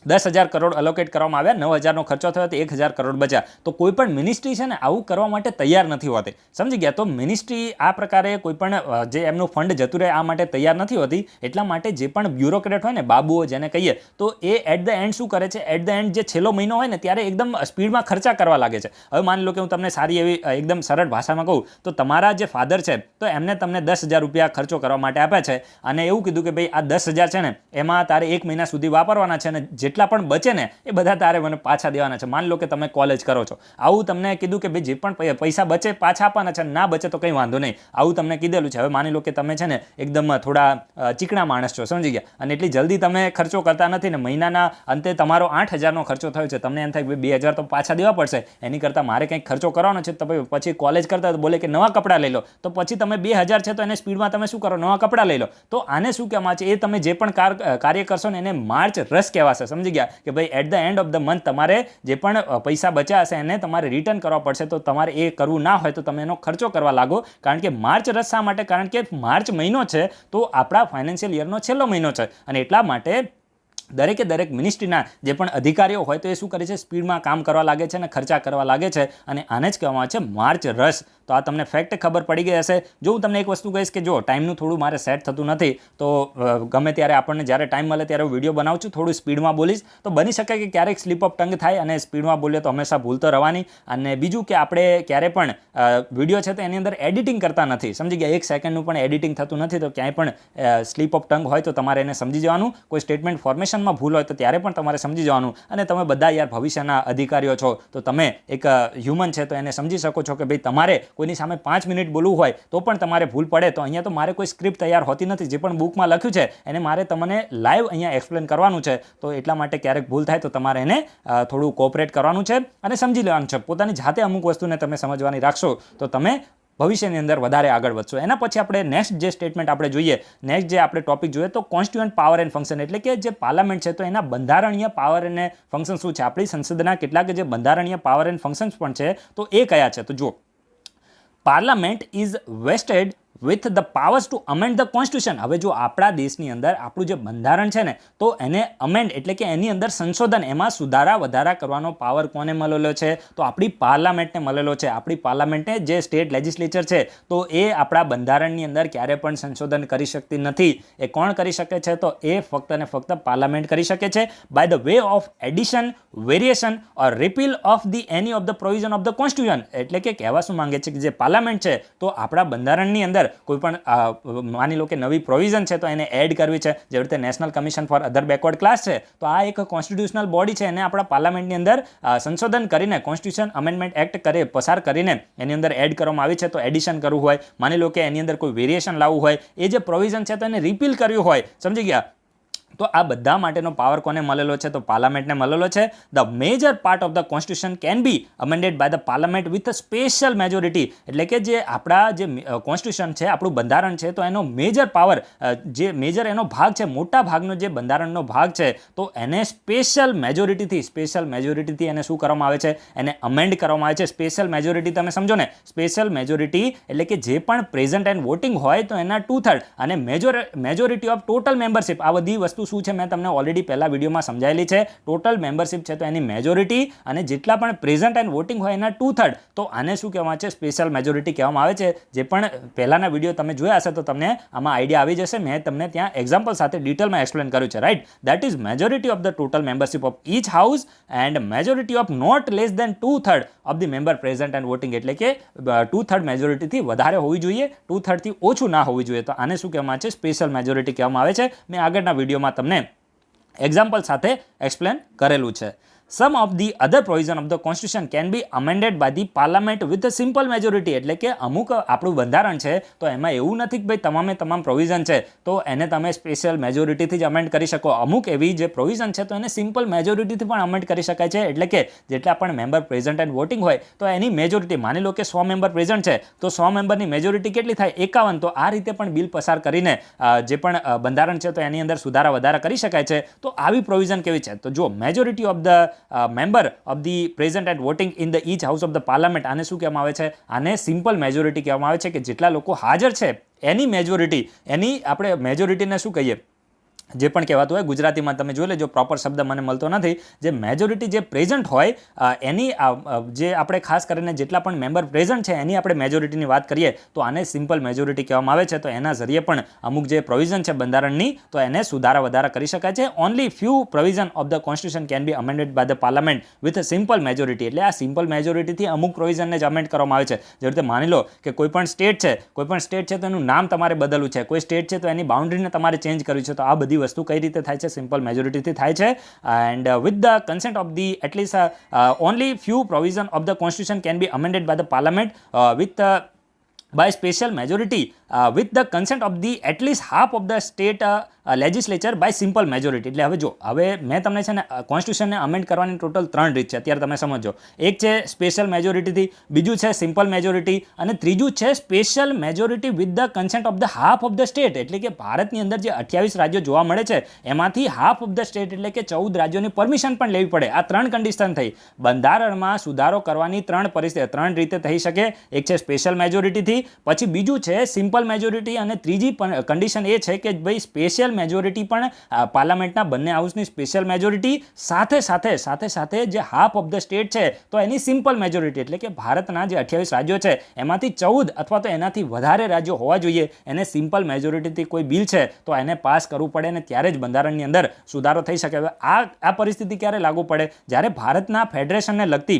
10,000 કરોડ અલોકેટ કરવામાં આવ્યા, 9,000નો ખર્ચો થયો તો 1,000 કરોડ બચ્યા. તો કોઈ પણ મિનિસ્ટ્રી છે ને આવું કરવા માટે તૈયાર નથી હોતી, સમજી ગયા. તો મિનિસ્ટ્રી આ પ્રકારે કોઈ પણ જે એમનું ફંડ જતું રહે આ માટે તૈયાર નથી હોતી. એટલા માટે જે પણ બ્યુરોક્રેટ હોય ને, બાબુઓ જેને કહીએ, તો એ એટ ધ એન્ડ શું કરે છે, એટ ધ એન્ડ જે છેલ્લો મહિનો હોય ને ત્યારે એકદમ સ્પીડમાં ખર્ચા કરવા લાગે છે. હવે માની લો કે હું તમને સારી એવી એકદમ સરળ ભાષામાં કહું તો તમારા જે ફાધર છે તો એમને તમને 10,000 રૂપિયા ખર્ચો કરવા માટે આપ્યા છે અને એવું કીધું કે ભાઈ આ 10,000 છે ને એમાં તારે 1 મહિના સુધી વાપરવાના છે અને જેટલા પણ બચે ને એ બધા તારે મને પાછા દેવાના છે. માની લો કે તમે કોલેજ કરો છો, આવું તમને કીધું કે ભાઈ જે પણ પૈસા બચે પાછા આપવાના છે, ના બચે તો કંઈ વાંધો નહીં, આવું તમને કીધેલું છે. હવે માની લો કે તમે છે ને એકદમ થોડા ચીકણા માણસ છો, સમજી ગયા, અને એટલી જલ્દી તમે ખર્ચો કરતા નથી ને મહિનાના અંતે તમારો 8,000નો ખર્ચો થયો છે, તમને એમ થાય કે 2,000 તો પાછા દેવા પડશે, એની કરતાં મારે કંઈક ખર્ચો કરવાનો છે. તો પછી કોલેજ કરતા તો બોલે કે નવા કપડાં લઈ લો, તો પછી તમે 2,000 છે તો એને સ્પીડમાં તમે શું કરો, નવા કપડાં લઈ લો. તો આને શું કહેવામાં આવે છે, એ તમે જે પણ કાર્ય કરશો ને એને માર્ચ રસ કહેવાશે, સમજી ગયા. કે ભાઈ at the end of the month તમારે જે પણ પૈસા બચ્યા હશે એને તમારે રિટર્ન કરવા પડશે. તો તમારે એ કરવું ના હોય તો તમે એનો ખર્ચો કરવા લાગો. કારણ કે માર્ચ રસ શા માટે, કારણ કે માર્ચ મહિનો છે તો આપણા ફાઇનાન્શિયલ યરનો છેલ્લો મહિનો છે અને એટલા માટે દરેક મિનિસ્ટ્રીના જે પણ અધિકારીઓ હોય તો એ શું કરે છે, સ્પીડમાં કામ કરવા લાગે છે અને ખર્ચા કરવા લાગે છે અને આને જ કહેવામાં આવે છે માર્ચ રસ. તો આ તમને ફેક્ટ ખબર પડી ગઈ હશે. જો હું તમને એક વસ્તુ કહીશ કે જો ટાઈમનું થોડું મારે સેટ થતું નથી તો ગમે ત્યારે આપણને જ્યારે ટાઈમ મળે ત્યારે હું વિડીયો બનાવું છું, થોડું સ્પીડમાં બોલીશ તો બની શકે કે ક્યારેક સ્લીપ ઓફ ટંગ થાય અને સ્પીડમાં બોલીએ તો હંમેશા ભૂલ તો રહેવાની. અને બીજું કે આપણે ક્યારે પણ વિડીયો છે તો એની અંદર એડિટિંગ કરતા નથી, સમજી ગયા. 1 સેકન્ડનું પણ એડિટિંગ થતું નથી, તો ક્યાંય પણ સ્લીપ ઓફ ટંગ હોય તો તમારે એને સમજી જવાનું. કોઈ સ્ટેટમેન્ટ ફોર્મેશનમાં ભૂલ હોય તો ત્યારે પણ તમારે સમજી જવાનું. અને તમે બધા યાર ભવિષ્યના અધિકારીઓ છો તો તમે એક હ્યુમન છે તો એને સમજી શકો છો કે ભાઈ તમારે કોઈની સામે 5 મિનિટ બોલવું હોય તો પણ તમારે ભૂલ પડે. તો અહીંયા તો મારે કોઈ સ્ક્રિપ્ટ તૈયાર હોતી નથી, જે પણ બુકમાં લખ્યું છે એને મારે તમને લાઈવ અહીંયા એક્સપ્લેન કરવાનું છે. તો એટલા માટે ક્યારેક ભૂલ થાય તો તમારે એને થોડું કોઓપરેટ કરવાનું છે અને સમજી લેવાનું છે. પોતાની જાતે અમુક વસ્તુને તમે સમજવાની રાખશો તો તમે ભવિષ્યની અંદર વધારે આગળ વધશો. એના પછી આપણે નેક્સ્ટ જે સ્ટેટમેન્ટ આપણે જોઈએ, નેક્સ્ટ જે આપણે ટોપિક જોઈએ તો કોન્સ્ટિટ્યુઅન્ટ પાવર એન્ડ ફંક્શન, એટલે કે જે પાર્લામેન્ટ છે તો એના બંધારણીય પાવર અને ફંક્શન શું છે. આપણી સંસદના કેટલાક જે બંધારણીય પાવર એન્ડ ફંક્શન્સ પણ છે તો એ કયા છે. તો જો parliament is vested with the powers to amend the constitution. હવે જો આપણા દેશની અંદર આપણું જે બંધારણ છે ને તો એને અમેન્ડ એટલે કે એની અંદર સંશોધન, એમાં સુધારા વધારા કરવાનો પાવર કોને મળેલો છે? તો આપણી પાર્લામેન્ટને મળેલો છે. આપણી પાર્લામેન્ટને જે સ્ટેટ લેજિસ્લેચર છે તો એ આપણા બંધારણની અંદર ક્યારે પણ સંશોધન કરી શકતી નથી. એ કોણ કરી શકે છે? તો એ ફક્ત અને ફક્ત પાર્લામેન્ટ કરી શકે છે by the way of addition, variation or repeal of the any of the provision of the constitution. એટલે કે કહેવા શું માંગે છે કે જે પાર્લામેન્ટ છે તો આપણા બંધારણની અંદર કોઈ પણ માની લો કે નવી પ્રોવિઝન છે તો એને એડ કરવી છે. જેવી રીતે નેશનલ કમિશન ફોર અધર બેકવર્ડ ક્લાસ છે તો આ એક કોન્સ્ટિટ્યુશનલ બોડી છે, એને આપણા પાર્લામેન્ટની અંદર સંશોધન કરીને કોન્સ્ટિટ્યુશન અમેન્ડમેન્ટ એક્ટ પસાર કરીને એની અંદર એડ કરવામાં આવી છે. તો એડિશન કરવું હોય, માની લો કે એની અંદર કોઈ વેરિએશન લાવવું હોય, એ જે પ્રોવિઝન છે તો એને રિપીલ કર્યું હોય, સમજી ગયા? તો આ બધા માટેનો પાવર કોને મળેલો છે? તો પાર્લામેન્ટને મળેલો છે. The major part of the constitution can be amended by the parliament with special majority. એટલે કે જે આપણા જે કોન્સ્ટિટ્યુશન છે, આપણું બંધારણ છે, તો એનો મેજર પાવર, જે મેજર એનો ભાગ છે, મોટા ભાગનો જે બંધારણનો ભાગ છે તો એને સ્પેશિયલ મેજોરિટીથી એને શું કરવામાં આવે છે? એને અમેન્ડ કરવામાં આવે છે. સ્પેશિયલ મેજોરિટી તમે સમજો ને, સ્પેશિયલ મેજોરિટી એટલે કે જે પણ પ્રેઝન્ટ એન્ડ વોટિંગ હોય તો એના 2/3 અને મેજોરિટી ઓફ ટોટલ મેમ્બરશિપ. આ બધી વસ્તુ શું છે મેં તમને ઓલરેડી પહેલા વિડીયોમાં સમજાયેલી છે. ટોટલ મેમ્બરશિપ છે તો એની મેજોરિટી અને જેટલા પણ પ્રેઝન્ટ એન્ડ વોટિંગ હોય એના 2/3. તો આને શું કહેવામાં આવે છે? સ્પેશિયલ મેજોરિટી કહેવામાં આવે છે. જે પણ પહેલાના વિડીયો તમે જોયા હશે તો તમને આમાં આઈડિયા આવી જશે. મેં તમને ત્યાં એક્ઝામ્પલ સાથે ડિટેલમાં એક્સપ્લેન કર્યું છે, right? That is majority of the total membership of each house and majority of not less than 2/3 of the member present and voting. એટલે કે 2/3 મેજોરિટીથી વધારે હોવી જોઈએ, 2/3 થી ઓછું ના હોવી જોઈએ. તો આને શું કહેવામાં આવે છે? સ્પેશિયલ મેજોરિટી કહેવામાં આવે છે. મેં આગળના વિડીયોમાં તમને એક્ઝામ્પલ સાથે એક્સપ્લેન કરેલું છે. Some of the other provision of the constitution can be amended by the parliament with a simple majority. એટલે કે અમુક આપણું બંધારણ છે તો એમાં એવું નથી કે ભાઈ તમામ પ્રોવિઝન છે તો એને તમે સ્પેશિયલ મેજોરિટીથી જ અમેન્ડ કરી શકો. અમુક એવી જે પ્રોવિઝન છે તો એને સિમ્પલ મેજોરિટીથી પણ અમેન્ડ કરી શકાય છે. એટલે કે જેટલા પણ મેમ્બર પ્રેઝન્ટ એન્ડ વોટિંગ હોય તો એની મેજોરિટી, માની લો કે 100 મેમ્બર પ્રેઝન્ટ છે તો 100 મેમ્બરની મેજોરિટી કેટલી થાય? 51. તો આ રીતે પણ બિલ પસાર કરીને જે પણ બંધારણ છે તો એની અંદર સુધારા વધારા કરી શકાય છે. તો આવી પ્રોવિઝન કેવી છે? તો જો majority of the member of the present and voting in the each house of the parliament. આને શું કહેવામાં આવે છે? આને સિમ્પલ મેજોરિટી કહેવામાં આવે છે. કે જેટલા લોકો હાજર છે એની મેજોરિટી, એની આપણે મેજોરિટીને શું કહીએ? જે પણ કહેવાતું હોય, ગુજરાતીમાં તમે જોઈ લેજો, પ્રોપર શબ્દ મને મળતો નથી. જે મેજોરિટી જે પ્રેઝન્ટ હોય એની જે આપણે ખાસ કરીને જેટલા પણ મેમ્બર પ્રેઝન્ટ છે એની આપણે મેજોરિટીની વાત કરીએ તો આને સિમ્પલ મેજોરિટી કહેવામાં આવે છે. તો એના જરીએ પણ અમુક જે પ્રોવિઝન છે બંધારણની તો એને સુધારા વધારા કરી શકાય છે. Only few provision of the constitution can be amended by the parliament with simple majority. એટલે આ સિમ્પલ મેજોરિટીથી અમુક પ્રોવિઝનને જ અમેન્ડ કરવામાં આવે છે. જેવી રીતે માની લો કે કોઈ પણ સ્ટેટ છે તો એનું નામ તમારે બદલવું છે, કોઈ સ્ટેટ છે તો એની બાઉન્ડ્રીને તમારે ચેન્જ કરવી છે. તો આ બધી વસ્તુ કઈ રીતે થાય છે? સિમ્પલ મેજોરિટીથી થાય છે. And with the consent of the at least only few provision of the constitution can be amended by the parliament with by special majority with the consent of the at least half of the state legislature by simple majority. એટલે હવે મેં તમને છે ને કોન્સ્ટિટ્યુશનને અમેન્ડ કરવાની ટોટલ 3 રીત છે. અત્યારે તમે સમજો, એક છે સ્પેશિયલ મેજોરિટીથી, બીજું છે સિમ્પલ મેજોરિટી અને ત્રીજું છે special majority with the consent of the half of the state. એટલે કે ભારતની અંદર જે 28 રાજ્યો જોવા મળે છે એમાંથી હાફ ઓફ ધ સ્ટેટ એટલે કે 14 રાજ્યોની પરમિશન પણ લેવી પડે. આ 3 કન્ડિશન થઈ. બંધારણમાં સુધારો કરવાની 3 રીતે થઈ શકે. એક છે સ્પેશિયલ મેજોરિટીથી, પછી બીજું છે સિમ્પલ મેજોરિટી અને ત્રીજી કન્ડિશન એ છે કે ભાઈ સ્પેશિયલ મેજોરિટી પણ પાર્લામેન્ટના બંને હાઉસની સ્પેશિયલ મેજોરિટી સાથે જે હાફ ઓફ ધ સ્ટેટ છે તો એની સિમ્પલ મેજોરિટી. એટલે કે ભારતના જે 28 રાજ્યો છે એમાંથી 14 અથવા તો એનાથી વધારે રાજ્યો હોવા જોઈએ. એને સિમ્પલ મેજોરિટીથી કોઈ બિલ છે તો એને પાસ કરવું પડે અને ત્યારે જ બંધારણની અંદર સુધારો થઈ શકે. હવે આ પરિસ્થિતિ ક્યારે લાગુ પડે? જ્યારે ભારતના ફેડરેશનને લગતી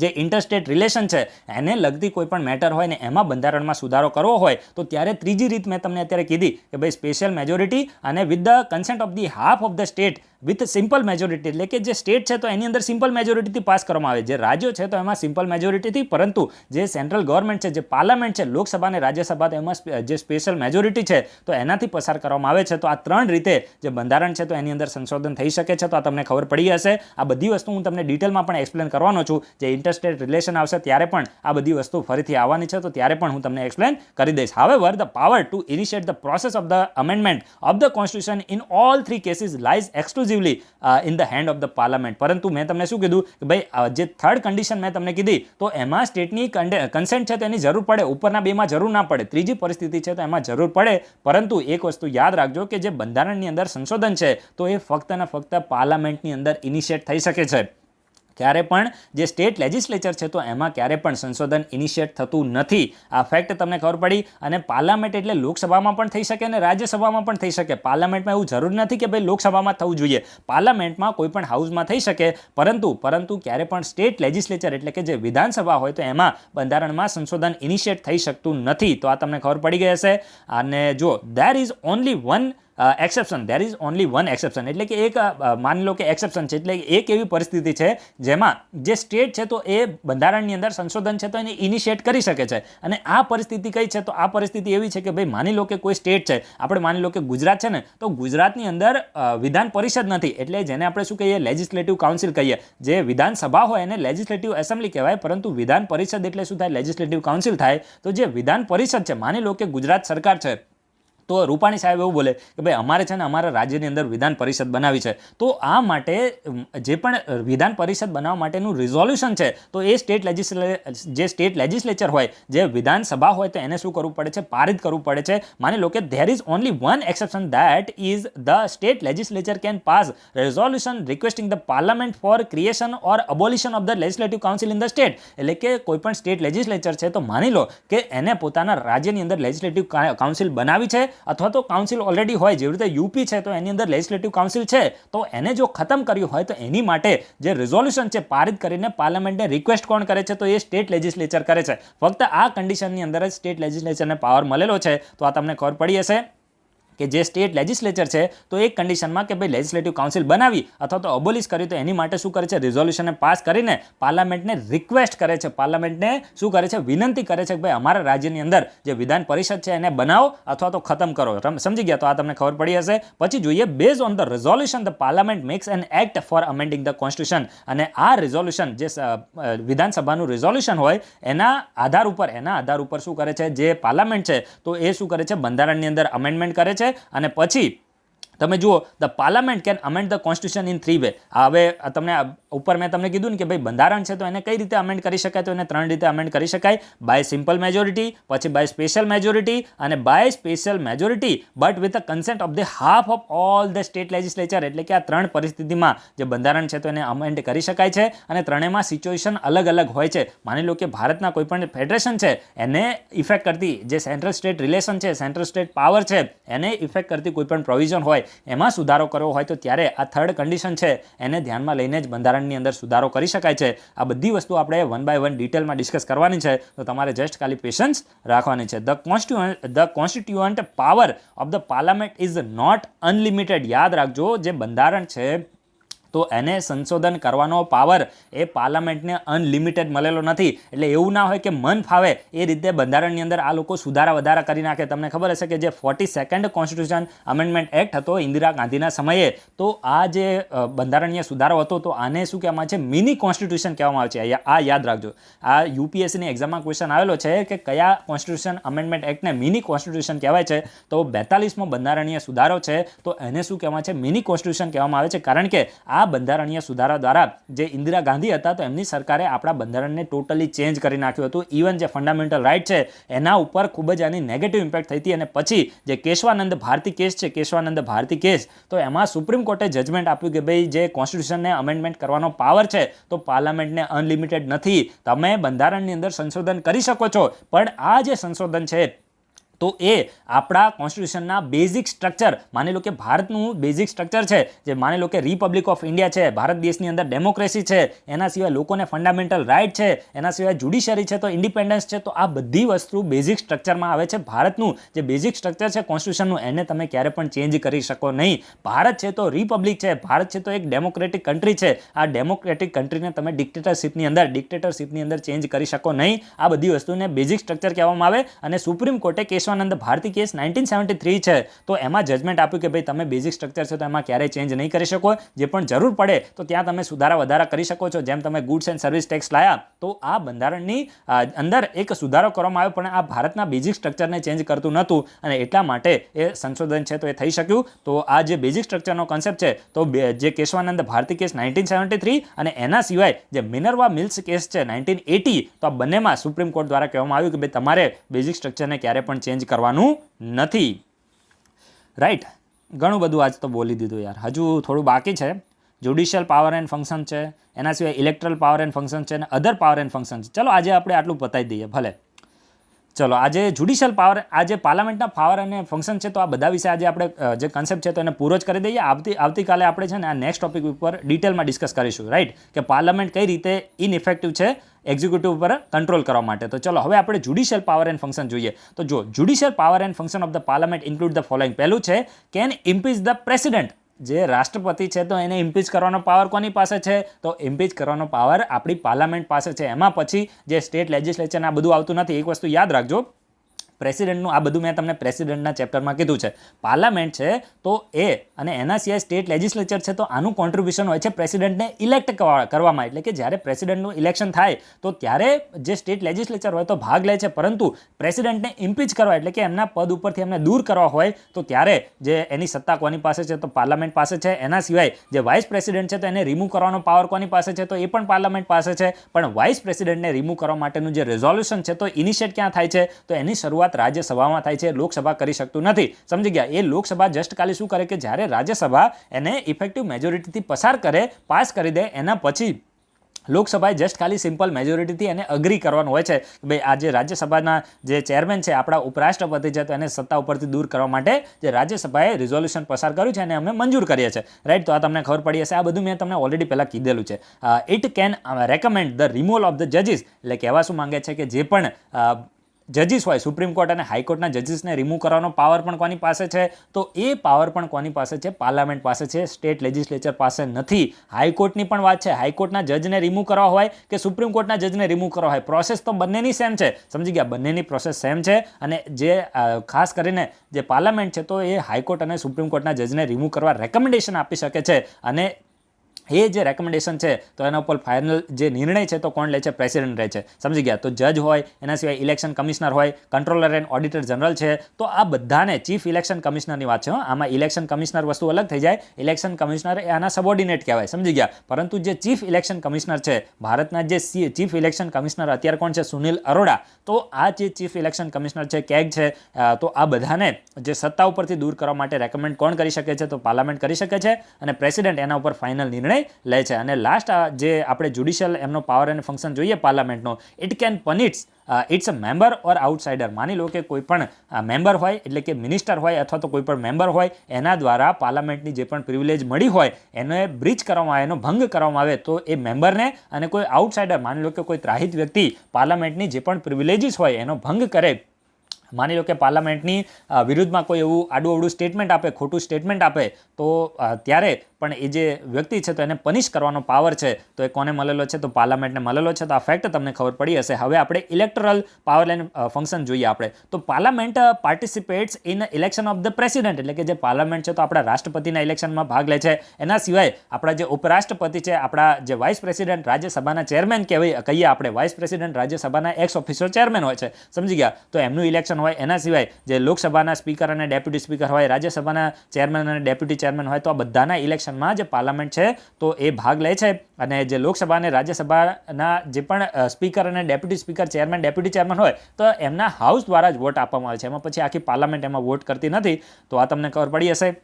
જે ઇન્ટરસ્ટેટ રિલેશન છે એને લગતી કોઈ પણ મેટર હોય ને એમાં બંધારણમાં સુધારો કરવો હોય તો ત્યારે ત્રીજી રીત મેં તમને અત્યારે કીધી કે ભાઈ સ્પેશિયલ મેજોરિટી અને with the consent of the half of the state with simple majority. એટલે કે જે સ્ટેટ છે તો એની અંદર સિમ્પલ મેજોરિટીથી પાસ કરવામાં આવે, જે રાજ્યો છે તો એમાં સિમ્પલ મેજોરિટીથી, પરંતુ જે સેન્ટ્રલ ગવર્મેન્ટ છે, જે પાર્લામેન્ટ છે, લોકસભા અને રાજ્યસભા, તો એમાં જે સ્પેશિયલ મેજોરિટી છે તો એનાથી પસાર કરવામાં આવે છે. તો આ 3 રીતે જે બંધારણ છે તો એની અંદર સંશોધન થઈ શકે છે. તો આ તમને ખબર પડી હશે. આ બધી વસ્તુ હું તમને ડિટેલમાં પણ એક્સપ્લેન કરવાનો છું. જે ઇન્ટરસ્ટેટ રિલેશન આવશે ત્યારે પણ આ બધી વસ્તુ ફરીથી આવવાની છે તો ત્યારે પણ હું તમને એક્સપ્લેન કરી દઈશ. However the power to initiate the process of the amendment of the constitution in all 3 cases lies exclusively exclusively in the hand of the parliament. પરંતુ મેં તમને શું કીધું કે ભાઈ જે થર્ડ કન્ડિશન મેં તમને કીધી તો એમાં સ્ટેટની કન્સેન્ટ છે તો એની જરૂર પડે, ઉપરના બેમાં જરૂર ના પડે. ત્રીજી પરિસ્થિતિ છે તો એમાં જરૂર પડે. પરંતુ એક વસ્તુ યાદ રાખજો કે જે બંધારણની અંદર સંશોધન છે તો એ ફક્ત ને ફક્ત પાર્લામેન્ટની અંદર ઇનિશિયેટ થઈ શકે છે. ક્યારે પણ જે સ્ટેટ લેજિસ્લેચર છે તો એમાં ક્યારે પણ સંશોધન ઇનિશિયેટ થતું નથી. આ ફેક્ટ તમને ખબર પડી. અને પાર્લામેન્ટ એટલે લોકસભામાં પણ થઈ શકે અને રાજ્યસભામાં પણ થઈ શકે. પાર્લામેન્ટમાં એવું જરૂરી નથી કે ભાઈ લોકસભામાં થવું જોઈએ. પાર્લામેન્ટમાં કોઈ પણ હાઉસમાં થઈ શકે, પરંતુ ક્યારે પણ સ્ટેટ લેજિસ્લેચર એટલે કે જે વિધાનસભા હોય તો એમાં બંધારણમાં સંશોધન ઇનિશિયેટ થઈ શકતું નથી. તો આ તમને ખબર પડી ગઈ હશે. અને જો there is only one exception એટલે કે એક માની લો કે એક્સેપ્શન છે, એટલે એક એવી પરિસ્થિતિ છે જેમાં જે સ્ટેટ છે તો એ બંધારણની અંદર સંશોધન છે તો એને ઇનિશિયેટ કરી શકે છે. અને આ પરિસ્થિતિ કઈ છે? તો આ પરિસ્થિતિ એવી છે કે ભાઈ માની લો કે કોઈ સ્ટેટ છે, આપણે માની લો કે ગુજરાત છે ને, તો ગુજરાતની અંદર વિધાન પરિષદ નથી, એટલે જેને આપણે શું કહીએ લેજિસ્લેટિવ કાઉન્સિલ કહીએ. જે વિધાનસભા હોય એને લેજિસ્લેટિવ એસેમ્બલી કહેવાય, પરંતુ વિધાન પરિષદ એટલે શું થાય? લેજિસ્લેટિવ કાઉન્સિલ થાય. તો જે વિધાન પરિષદ છે, માની લો કે ગુજરાત સરકાર છે તો રૂપાણી સાહેબ એવું બોલે કે ભાઈ અમારે છે ને અમારા રાજ્યની અંદર વિધાન પરિષદ બનાવી છે, તો આ માટે જે પણ વિધાન પરિષદ બનાવવા માટેનું રિઝોલ્યુશન છે તો એ સ્ટેટ લેજિસ્લેચર હોય, જે વિધાનસભા હોય તો એને શું કરવું પડે છે? પારિત કરવું પડે છે. માની લો કે there is only one exception, that is the state legislature can pass resolution requesting the parliament for creation or abolition of the legislative council in the state. એટલે કે કોઈ પણ સ્ટેટ લેજિસ્લેચર છે તો માની લો કે એને પોતાના રાજ્યની અંદર લેજિસ્લેટિવ કાઉન્સિલ બનાવી છે, અથવા તો કાઉન્સિલ ઓલરેડી હોય, જેવી રીતે યુપી છે તો એની અંદર લેજિસ્લેટિવ કાઉન્સિલ છે, તો એને જો ખતમ કર્યું હોય તો એની માટે જે રિઝોલ્યુશન છે પારિત કરીને પાર્લામેન્ટને રિક્વેસ્ટ કોણ કરે છે? તો એ સ્ટેટ લેજિસ્લેચર કરે છે. ફક્ત આ કન્ડિશનની અંદર જ સ્ટેટ લેજિસ્લેચરને પાવર મળેલો છે. તો આ તમને ખબર પડી હશે કે જે સ્ટેટ લેજિસ્લેચર છે તો એક કન્ડિશનમાં કે ભાઈ લેજિસ્લેટિવ કાઉન્સિલ બનાવી અથવા તો અબોલિશ કરી તો એની માટે શું કરે છે? રિઝોલ્યુશનને પાસ કરીને પાર્લામેન્ટને રિક્વેસ્ટ કરે છે, પાર્લામેન્ટને શું કરે છે? વિનંતી કરે છે કે ભાઈ અમારા રાજ્યની અંદર જે વિધાન પરિષદ છે એને બનાવો અથવા તો ખતમ કરો. સમજી ગયા? તો આ તમને ખબર પડી હશે. પછી જોઈએ base on the resolution the parliament makes an act for amending the constitution. અને આ રિઝોલ્યુશન જે વિધાનસભાનું રિઝોલ્યુશન હોય એના આધાર ઉપર શું કરે છે? જે પાર્લામેન્ટ છે તો એ શું કરે છે? બંધારણની અંદર અમેન્ડમેન્ટ કરે છે. અને પછી તમે જુઓ the parliament can amend the constitution in 3 way. હવે તમને ઉપર મેં તમને કીધું ને કે ભાઈ બંધારણ છે તો એને કઈ રીતે અમેન્ડ કરી શકાય? તો એને 3 રીતે અમેન્ડ કરી શકાય: બાય સિમ્પલ મેજોરિટી, પછી બાય સ્પેશિયલ મેજોરિટી અને by special majority but with the consent of the half of all the state legislature. એટલે કે આ 3 પરિસ્થિતિમાં જે બંધારણ છે તો એને અમેન્ડ કરી શકાય છે. અને ત્રણેયમાં સિચ્યુએશન અલગ અલગ હોય છે. માની લો કે ભારતના કોઈ પણ ફેડરેશન છે એને ઇફેક્ટ કરતી જે સેન્ટ્રલ સ્ટેટ રિલેશન છે, સેન્ટ્રલ સ્ટેટ પાવર છે, એને ઇફેક્ટ કરતી કોઈ પણ પ્રોવિઝન હોય એમાં સુધારો કરવો હોય તો ત્યારે આ થર્ડ કન્ડિશન છે એને ધ્યાનમાં લઈને જ બંધારણની અંદર સુધારો કરી શકાય છે. આ બધી વસ્તુ આપણે 1 by 1 ડિટેલમાં ડિસ્કસ કરવાની છે, તો તમારે જસ્ટ ખાલી પેશન્સ રાખવાની છે. The constituent power of the parliament is not unlimited. યાદ રાખજો, જે બંધારણ છે તો એને સંશોધન કરવાનો પાવર એ પાર્લામેન્ટને અનલિમિટેડ મળેલો નથી. એટલે એવું ના હોય કે મન ફાવે એ રીતે બંધારણની અંદર આ લોકો સુધારા વધારા કરી નાખે. તમને ખબર હશે કે જે 42nd કોન્સ્ટિટ્યુશન અમેન્ડમેન્ટ એક્ટ હતો ઇન્દિરા ગાંધીના સમયે, તો આ જે બંધારણીય સુધારો હતો તો આને શું કહેવામાં આવે છે? મિની કોન્સ્ટિટ્યુશન કહેવામાં આવે છે. આ યાદ રાખજો. આ યુપીએસસીની એક્ઝામમાં ક્વેશ્ચન આવેલો છે કે કયા કોન્સ્ટિટ્યુશન અમેન્ડમેન્ટ એક્ટને મિની કોન્સ્ટિટ્યુશન કહેવાય છે? તો 42મો બંધારણીય સુધારો છે તો એને શું કહેવામાં છે? મિની કોન્સ્ટિટ્યુશન કહેવામાં આવે છે. કારણ કે આ બંધારણીય સુધારા દ્વારા જે ઇન્દિરા ગાંધી હતા તો એમની સરકારે આપણા બંધારણને ટોટલી ચેન્જ કરી નાખ્યું હતું. ઇવન જે ફંડામેન્ટલ રાઇટ છે એના ઉપર ખૂબ જ આની નેગેટિવ ઇમ્પેક્ટ થઈ હતી. અને પછી જે કેશવાનંદ ભારતી કેસ તો એમાં સુપ્રીમ કોર્ટે જજમેન્ટ આપ્યું કે ભાઈ જે કોન્સ્ટિટ્યુશનને અમેન્ડમેન્ટ કરવાનો પાવર છે તો પાર્લામેન્ટને અનલિમિટેડ નથી. તમે બંધારણની અંદર સંશોધન કરી શકો છો, પણ આ જે સંશોધન છે તો એ આપણા કોન્સ્ટિટ્યુશનના બેઝિક સ્ટ્રક્ચર, માની લો કે ભારતનું બેઝિક સ્ટ્રક્ચર છે, જે માની લો કે રિપબ્લિક ઓફ ઇન્ડિયા છે, ભારત દેશની અંદર ડેમોક્રેસી છે, એના સિવાય લોકોને ફંડામેન્ટલ રાઇટ છે, એના સિવાય જ્યુડિશરી છે, તો ઇન્ડિપેન્ડન્સ છે, તો આ બધી વસ્તુ બેઝિક સ્ટ્રક્ચરમાં આવે છે. ભારતનું જે બેઝિક સ્ટ્રક્ચર છે કોન્સ્ટિટ્યુશનનું એને તમે ક્યારે પણ ચેન્જ કરી શકો નહીં. ભારત છે તો રિપબ્લિક છે, ભારત છે તો એક ડેમોક્રેટિક કન્ટ્રી છે. આ ડેમોક્રેટિક કન્ટ્રીને તમે ડિક્ટેટરશિપની અંદર ચેન્જ કરી શકો નહીં. આ બધી વસ્તુને બેઝિક સ્ટ્રક્ચર કહેવામાં આવે. અને સુપ્રીમ કોર્ટે કેશવાનંદ કેશવાનંદ ભારતી કેસ 1973 છે, તો એમાં જજમેન્ટ આપ્યું કે ભાઈ તમે બેઝિક સ્ટ્રક્ચર છે તો એમાં ક્યારેય ચેન્જ નહીં કરી શકો, જે પણ જરૂર પડે તો ત્યાં તમે સુધારા વધારા કરી શકો છો. જેમ તમે ગુડ્સ એન્ડ સર્વિસ ટેક્સ લાયા તો આ બંધારણની અંદર એક સુધારો કરવામાં આવ્યો, પણ આ ભારતના બેઝિક સ્ટ્રક્ચરને ચેન્જ કરતું નહોતું અને એટલા માટે એ સંશોધન છે તો એ થઈ શક્યું. તો આ જે બેઝિક સ્ટ્રક્ચરનો કોન્સેપ્ટ છે તો જે કેશવાનંદ ભારતી કેસ 1973 અને એના સિવાય જે મિનર્વા મિલ્સ કેસ છે 1980, તો આ બંનેમાં સુપ્રીમ કોર્ટ દ્વારા કહેવામાં આવ્યું કે ભાઈ તમારે બેઝિક સ્ટ્રક્ચરને ક્યારે પણ ચેન્જ કરવાનું નથી. રાઈટ, ઘણું બધું આજ તો બોલી દીધું યાર, હજુ થોડું બાકી છે. જ્યુડિશિયલ પાવર એન્ડ ફંક્શન છે, એના સિવાય ઇલેક્ટ્રલ પાવર એન્ડ ફંક્શન છે અને અધર પાવર એન્ડ ફંક્શન છે. ચલો આજે આપણે આટલું પતાવી દઈએ ભલે. ચલો આજે જ્યુડિશિયલ પાવર, આજે પાર્લામેન્ટના પાવર અને ફંક્શન છે તો આ બધા વિશે આજે આપણે જે કન્સેપ્ટ છે તો એને પૂરો જ કરી દઈએ. આવતીકાલે આપણે છે ને આ નેક્સ્ટ ટોપિક ઉપર ડિટેલમાં ડિસ્કસ કરીશું, રાઈટ, કે પાર્લામેન્ટ કઈ રીતે ઇનઇફેક્ટિવ છે એક્ઝિક્યુટિવ ઉપર કંટ્રોલ કરવા માટે. તો ચલો હવે આપણે જ્યુડિશિયલ પાવર એન્ડ ફંક્શન જોઈએ. તો જો judicial power and function of the parliament include the following. પહેલું છે કેન ઇમ્પીચ ધ પ્રેસિડેન્ટ. જે રાષ્ટ્રપતિ છે તો એને ઇમ્પીચ કરવાનો પાવર કોની પાસે છે? તો ઇમ્પીચ કરવાનો પાવર આપણી પાર્લામેન્ટ પાસે છે. એમાં પછી જે સ્ટેટ લેજિસ્લેચર આ બધું આવતું નથી. એક વસ્તુ યાદ રાખજો, પ્રેસિડેન્ટનું આ બધું મેં તમને પ્રેસિડેન્ટના ચેપ્ટરમાં કીધું છે. પાર્લામેન્ટ છે તો એ અને એના સિવાય સ્ટેટ લેજિસ્લેચર છે તો આનું કોન્ટ્રીબ્યુશન હોય છે પ્રેસિડેન્ટને ઇલેક્ટ કરવામાં. એટલે કે જ્યારે પ્રેસિડેન્ટનું ઇલેક્શન થાય તો ત્યારે જે સ્ટેટ લેજિસ્લેચર હોય તો ભાગ લે છે, પરંતુ પ્રેસિડેન્ટને ઇમ્પીચ કરવા એટલે કે એમના પદ ઉપરથી એમને દૂર કરવા હોય તો ત્યારે જે એની સત્તા કોની પાસે છે? તો પાર્લામેન્ટ પાસે છે. એના સિવાય જે વાઇસ પ્રેસિડેન્ટ છે તો એને રિમૂવ કરવાનો પાવર કોની પાસે છે? તો એ પણ પાર્લામેન્ટ પાસે છે. પણ વાઇસ પ્રેસિડેન્ટને રિમૂવ કરવા માટેનું જે રેઝોલ્યુશન છે તો ઇનિશિયેટ ક્યાં થાય છે? તો એની શરૂઆત રાજ્યસભામાં થાય છે. લોકસભા કરી શકતું નથી. સમજી ગયા? એ લોકસભા જસ્ટ ખાલી શું કરે કે જ્યારે રાજ્યસભા એને ઇફેક્ટિવ મેજોરિટીથી પસાર કરે, પાસ કરી દે, એના પછી લોકસભાએ જસ્ટ ખાલી સિમ્પલ મેજોરિટીથી એને અગ્રી કરવાનું હોય છે કે ભાઈ આ જે રાજ્યસભાના જે ચેરમેન છે આપણા ઉપરાષ્ટ્રપતિ છે તો એને સત્તા ઉપરથી દૂર કરવા માટે જે રાજ્યસભાએ રિઝોલ્યુશન પસાર કર્યું છે એને અમે મંજૂર કરીએ છીએ, રાઈટ. તો આ તમને ખબર પડી હશે. આ બધું મેં તમને ઓલરેડી પહેલાં કીધેલું છે. It can recommend the removal of the જજીસ. એટલે કહેવા શું માંગે છે કે જે પણ જજીસ હોય, સુપ્રીમ કોર્ટ અને હાઈકોર્ટના જજીસને રિમૂવ કરવાનો પાવર પણ કોની પાસે છે? તો એ પાવર પણ કોની પાસે છે? પાર્લામેન્ટ પાસે છે. સ્ટેટ લેજિસ્લેચર પાસે નથી. હાઈકોર્ટની પણ વાત છે. હાઈકોર્ટના જજને રિમૂવ કરવા હોય કે સુપ્રીમ કોર્ટના જજને રિમૂવ કરવા હોય, પ્રોસેસ તો બંનેની સેમ છે. સમજી ગયા? બંનેની પ્રોસેસ સેમ છે. અને જે ખાસ કરીને જે પાર્લામેન્ટ છે તો એ હાઈકોર્ટ અને સુપ્રીમ કોર્ટના જજને રિમૂવ કરવા રેકમેન્ડેશન આપી શકે છે. અને એ જે રેકમેન્ડેશન છે તો એના ઉપર ફાઇનલ જે નિર્ણય છે તો કોણ લે છે? પ્રેસિડેન્ટ રહે છે. સમજી ગયા? તો જજ હોય, એના સિવાય ઇલેક્શન કમિશનર હોય, કંટ્રોલર એન્ડ ઓડિટર જનરલ છે. તો આ બધાને ચીફ ઇલેક્શન કમિશનરની વાત છે. આમાં ઇલેક્શન કમિશનર વસ્તુ અલગ થઈ જાય. ઇલેક્શન કમિશનર એ આના સબોર્ડિનેટ કહેવાય. સમજી ગયા? પરંતુ જે ચીફ ઇલેક્શન કમિશનર છે, ભારતના જે ચીફ ઇલેક્શન કમિશનર અત્યારે કોણ છે? સુનિલ અરોડા. તો આ જે ચીફ ઇલેક્શન કમિશનર છે, કેગ છે, તો આ બધાને જે સત્તા ઉપરથી દૂર કરવા માટે રેકમેન્ડ કોણ કરી શકે છે? તો પાર્લામેન્ટ કરી શકે છે. અને પ્રેસિડેન્ટ એના ઉપર ફાઇનલ નિર્ણય લે છે. અને લાસ્ટ જે આપણે જ્યુડિશિયલ એમનો પાવર અને ફંક્શન જોઈએ પાર્લામેન્ટનો, it can punish its a member or outsider. માની લો કે કોઈ પણ મેમ્બર હોય એટલે કે મિનિસ્ટર હોય અથવા તો કોઈ પણ મેમ્બર હોય એના દ્વારા પાર્લામેન્ટની જે પણ પ્રિવિલેજ મળી હોય એને બ્રીચ કરવામાં આવે, એનો ભંગ કરવામાં આવે તો એ મેમ્બરને અને કોઈ આઉટસાઇડર, માની લો કે કોઈ ત્રાહિત વ્યક્તિ પાર્લામેન્ટની જે પણ પ્રિવિલેજીસ હોય એનો ભંગ કરે, માની લો કે પાર્લામેન્ટની વિરુદ્ધમાં કોઈ એવું આડું સ્ટેટમેન્ટ આપે, ખોટું સ્ટેટમેન્ટ આપે, તો ત્યારે પણ એ જે વ્યક્તિ છે તો એને પનિશ કરવાનો પાવર છે તો એ કોને મળેલો છે? તો પાર્લામેન્ટને મળેલો છે. તો આ ફેક્ટ તમને ખબર પડી હશે. હવે આપણે ઇલેક્ટરલ પાવર એન્ડ ફંક્શન જોઈએ આપણે. તો parliament પાર્ટિસિપેટ્સ in election of the president. એટલે કે જે પાર્લામેન્ટ છે તો આપણા રાષ્ટ્રપતિના ઇલેક્શનમાં ભાગ લે છે. એના સિવાય આપણા જે ઉપરાષ્ટ્રપતિ છે, આપણા જે વાઇસ પ્રેસિડેન્ટ રાજ્યસભાના ચેરમેન કહીએ આપણે, વાઇસ પ્રેસિડેન્ટ રાજ્યસભાના એક્સ ઓફિશિયલ ચેરમેન હોય છે. સમજી ગયા? તો એમનું ઇલેક્શન હોય. એના સિવાય જે લોકસભાના સ્પીકર અને ડેપ્યુટી સ્પીકર હોય, રાજ્યસભાના ચેરમેન અને ડેપ્યુટી ચેરમેન હોય, તો આ બધાના ઇલેક્શનમાં જે પાર્લામેન્ટ છે તો એ ભાગ લે છે. અને જે લોકસભા અને રાજ્યસભાના જે પણ સ્પીકર અને deputy speaker, chairman, deputy chairman હોય તો એમના હાઉસ દ્વારા જ વોટ આપવામાં આવે છે. એમાં પછી આખી પાર્લામેન્ટ એમાં વોટ કરતી નથી. તો આ તમને ખબર પડી હશે.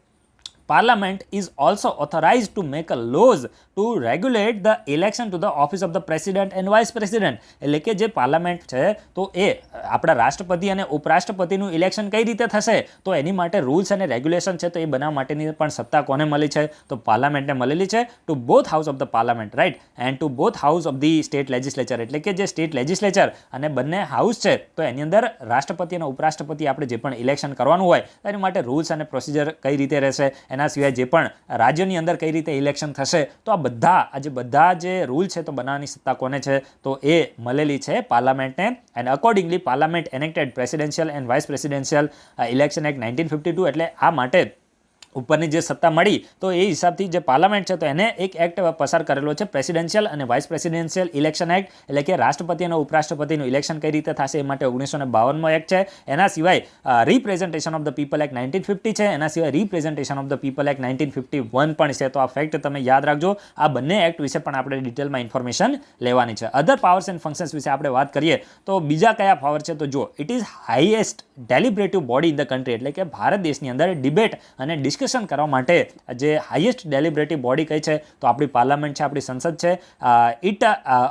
Parliament is also authorized to make a laws to regulate the election to the office of the president and vice president. એટલે કે જે પાર્લામેન્ટ છે તો એ આપણા રાષ્ટ્રપતિ અને ઉપરાષ્ટ્રપતિનું ઇલેક્શન કઈ રીતે થશે તો એની માટે રૂલ્સ અને રેગ્યુલેશન છે તો એ બનાવવા માટેની પણ સત્તા કોને મળી છે? તો પાર્લામેન્ટને મળેલી છે. To both house of the parliament, right, and to both house of the state legislature. એટલે કે જે સ્ટેટ લેજિસ્લેચર અને બંને હાઉસ છે તો એની અંદર રાષ્ટ્રપતિ અને ઉપરાષ્ટ્રપતિ આપણે જે પણ ઇલેક્શન કરવાનું હોય એની માટે રૂલ્સ અને પ્રોસિજર કઈ રીતે રહેશે એના સિવાય જે પણ રાજ્યની અંદર કઈ રીતે ઇલેક્શન થશે, તો આ બધા જે રૂલ છે તો બનાવવાની સત્તા કોને છે, તો એ મળેલી છે પાર્લામેન્ટને. And accordingly parliament enacted presidential and vice presidential election act 1952. એટલે આ માટે ઉપરની જે સત્તા મળી તો એ હિસાબથી જે પાર્લામેન્ટ છે તો એને એક એક્ટ પસાર કરેલો છે, પ્રેસિડેન્શિયલ અને વાઇસ પ્રેસિડેન્શિયલ ઇલેક્શન એક્ટ, એટલે કે રાષ્ટ્રપતિ અને ઉપરાષ્ટ્રપતિનું ઇલેક્શન કઈ રીતે થશે એ માટે 1952 એક્ટ છે. એના સિવાય representation of the people act 1950 છે. એના સિવાય representation of the people act 1951 પણ છે. તો આ ફેક્ટ તમે યાદ રાખજો. આ બંને એક્ટ વિશે પણ આપણે ડિટેલમાં ઇન્ફોર્મેશન લેવાની છે. અધર પાવર્સ એન્ડ ફંક્શન્સ વિશે આપણે વાત કરીએ તો બીજા કયા પાવર છે, તો જો it is highest deliberative body in the country, એટલે કે ભારત દેશની અંદર ડિબેટ અને ડિસ્કશન કરવા માટે જે હાઈએસ્ટ ડેલિબ્રેટિવ બોડી કઈ છે, તો આપણી પાર્લામેન્ટ છે, આપણી સંસદ છે. It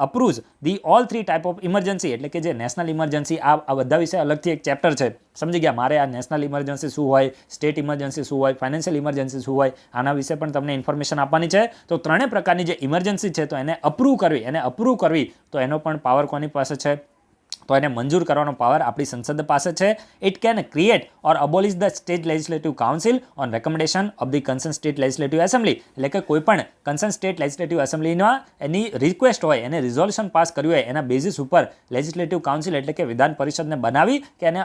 approves the all 3 type of emergency, એટલે કે જે નેશનલ ઇમરજન્સી, આ બધા વિશે અલગથી એક ચેપ્ટર છે. સમજી ગયા મારે આ નેશનલ ઇમરજન્સી શું હોય, સ્ટેટ ઇમરજન્સી શું હોય, ફાઇનાન્શિયલ ઇમરજન્સી શું હોય, આના વિશે પણ તમને ઇન્ફોર્મેશન આપવાની છે. તો ત્રણેય પ્રકારની જે ઇમરજન્સી છે તો એને અપ્રૂવ કરવી તો એનો પણ પાવર કોની પાસે છે, તો એને મંજૂર કરવાનો પાવર આપણી સંસદ પાસે છે. It can create or abolish the state legislative council on recommendation of the concern state legislative assembly, એટલે કે કોઈ પણ કન્સર્ન સ્ટેટ લેજિસ્લેટિવ એસેમ્બલીમાં એની રિક્વેસ્ટ હોય, એને રિઝોલ્યુશન પાસ કર્યું હોય, એના બેઝિસ ઉપર લેજિસ્લેટિવ કાઉન્સિલ એટલે કે વિધાન પરિષદને બનાવી કે એને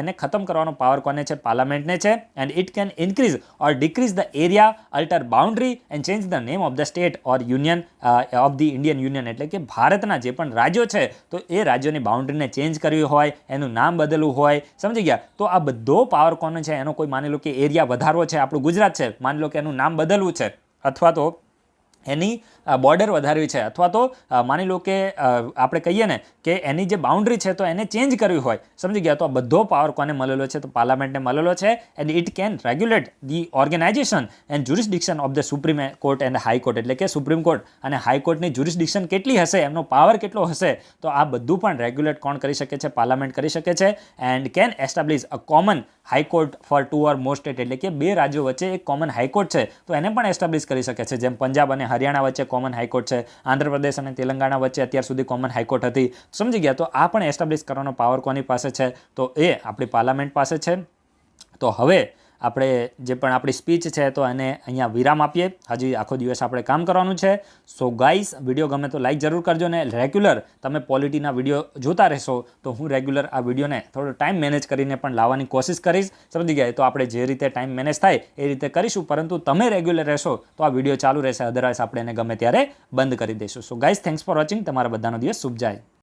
એને ખતમ કરવાનો પાવર કોને છે, પાર્લામેન્ટને છે. And it can increase or decrease the area, alter boundary and change the name of the state or union of the Indian union, એટલે કે ભારતના જે પણ રાજ્યો છે તો એ રાજ્યોની બાઉન્ડ્રીને ચેન્જ કરવી હોય, એનું નામ બદલવું હોય. સમજી ગયા? તો આ બધો પાવર કોનો છે, એનો કોઈ માની લો કે એરિયા વધારવો છે, આપણું ગુજરાત છે, માની લો કે એનું નામ બદલવું છે, અથવા તો એની બોર્ડર વધારવી છે, અથવા તો માની લો કે આપણે કહીએ ને કે એની જે બાઉન્ડ્રી છે તો એને ચેન્જ કરવી હોય. સમજી ગયા? તો આ બધો પાવર કોને મળેલો છે, તો પાર્લામેન્ટને મળેલો છે. And it can regulate the organisation and jurisdiction of the supreme court and high court, એટલે કે સુપ્રીમ કોર્ટ અને હાઈકોર્ટની જ્યુરિસ્ડિક્શન કેટલી હશે, એમનો પાવર કેટલો હશે, તો આ બધું પણ રેગ્યુલેટ કોણ કરી શકે છે, પાર્લામેન્ટ કરી શકે છે. And can establish a common high court for 2 or more state, એટલે કે 2 રાજ્યો વચ્ચે એક કોમન હાઈકોર્ટ છે તો એને પણ એસ્ટાબ્લિશ કરી શકે છે. જેમ પંજાબ અને હરિયાણા વચ્ચે કોમન હાઈકોર્ટ છે, આંધ્રપ્રદેશ અને તેલંગાણા વચ્ચે અત્યાર સુધી કોમન હાઈકોર્ટ હતી. સમજી ગયા? તો આ પણ એસ્ટાબ્લિશ કરવાનો પાવર કોની પાસે છે, તો એ આપણી પાર્લામેન્ટ પાસે છે. તો હવે આપણે જે પણ આપણી સ્પીચ છે તો એને અહીંયા વિરામ આપીએ. હજી આખો દિવસ આપણે કામ કરવાનું છે. સો ગાઈસ, વિડીયો ગમે તો લાઈક જરૂર કરજો ને રેગ્યુલર તમે પોલિટીના વિડીયો જોતા રહેશો તો હું રેગ્યુલર આ વિડીયોને થોડો ટાઈમ મેનેજ કરીને પણ લાવવાની કોશિશ કરીશ. સમજી ગયા? તો આપણે જે રીતે ટાઈમ મેનેજ થાય એ રીતે કરીશું, પરંતુ તમે રેગ્યુલર રહેશો તો આ વિડીયો ચાલુ રહેશે, અધરવાઇઝ આપણે એને ગમે ત્યારે બંધ કરી દઈશું. So guys, thanks for watching. તમારા બધાનો દિવસ શુભ જાય.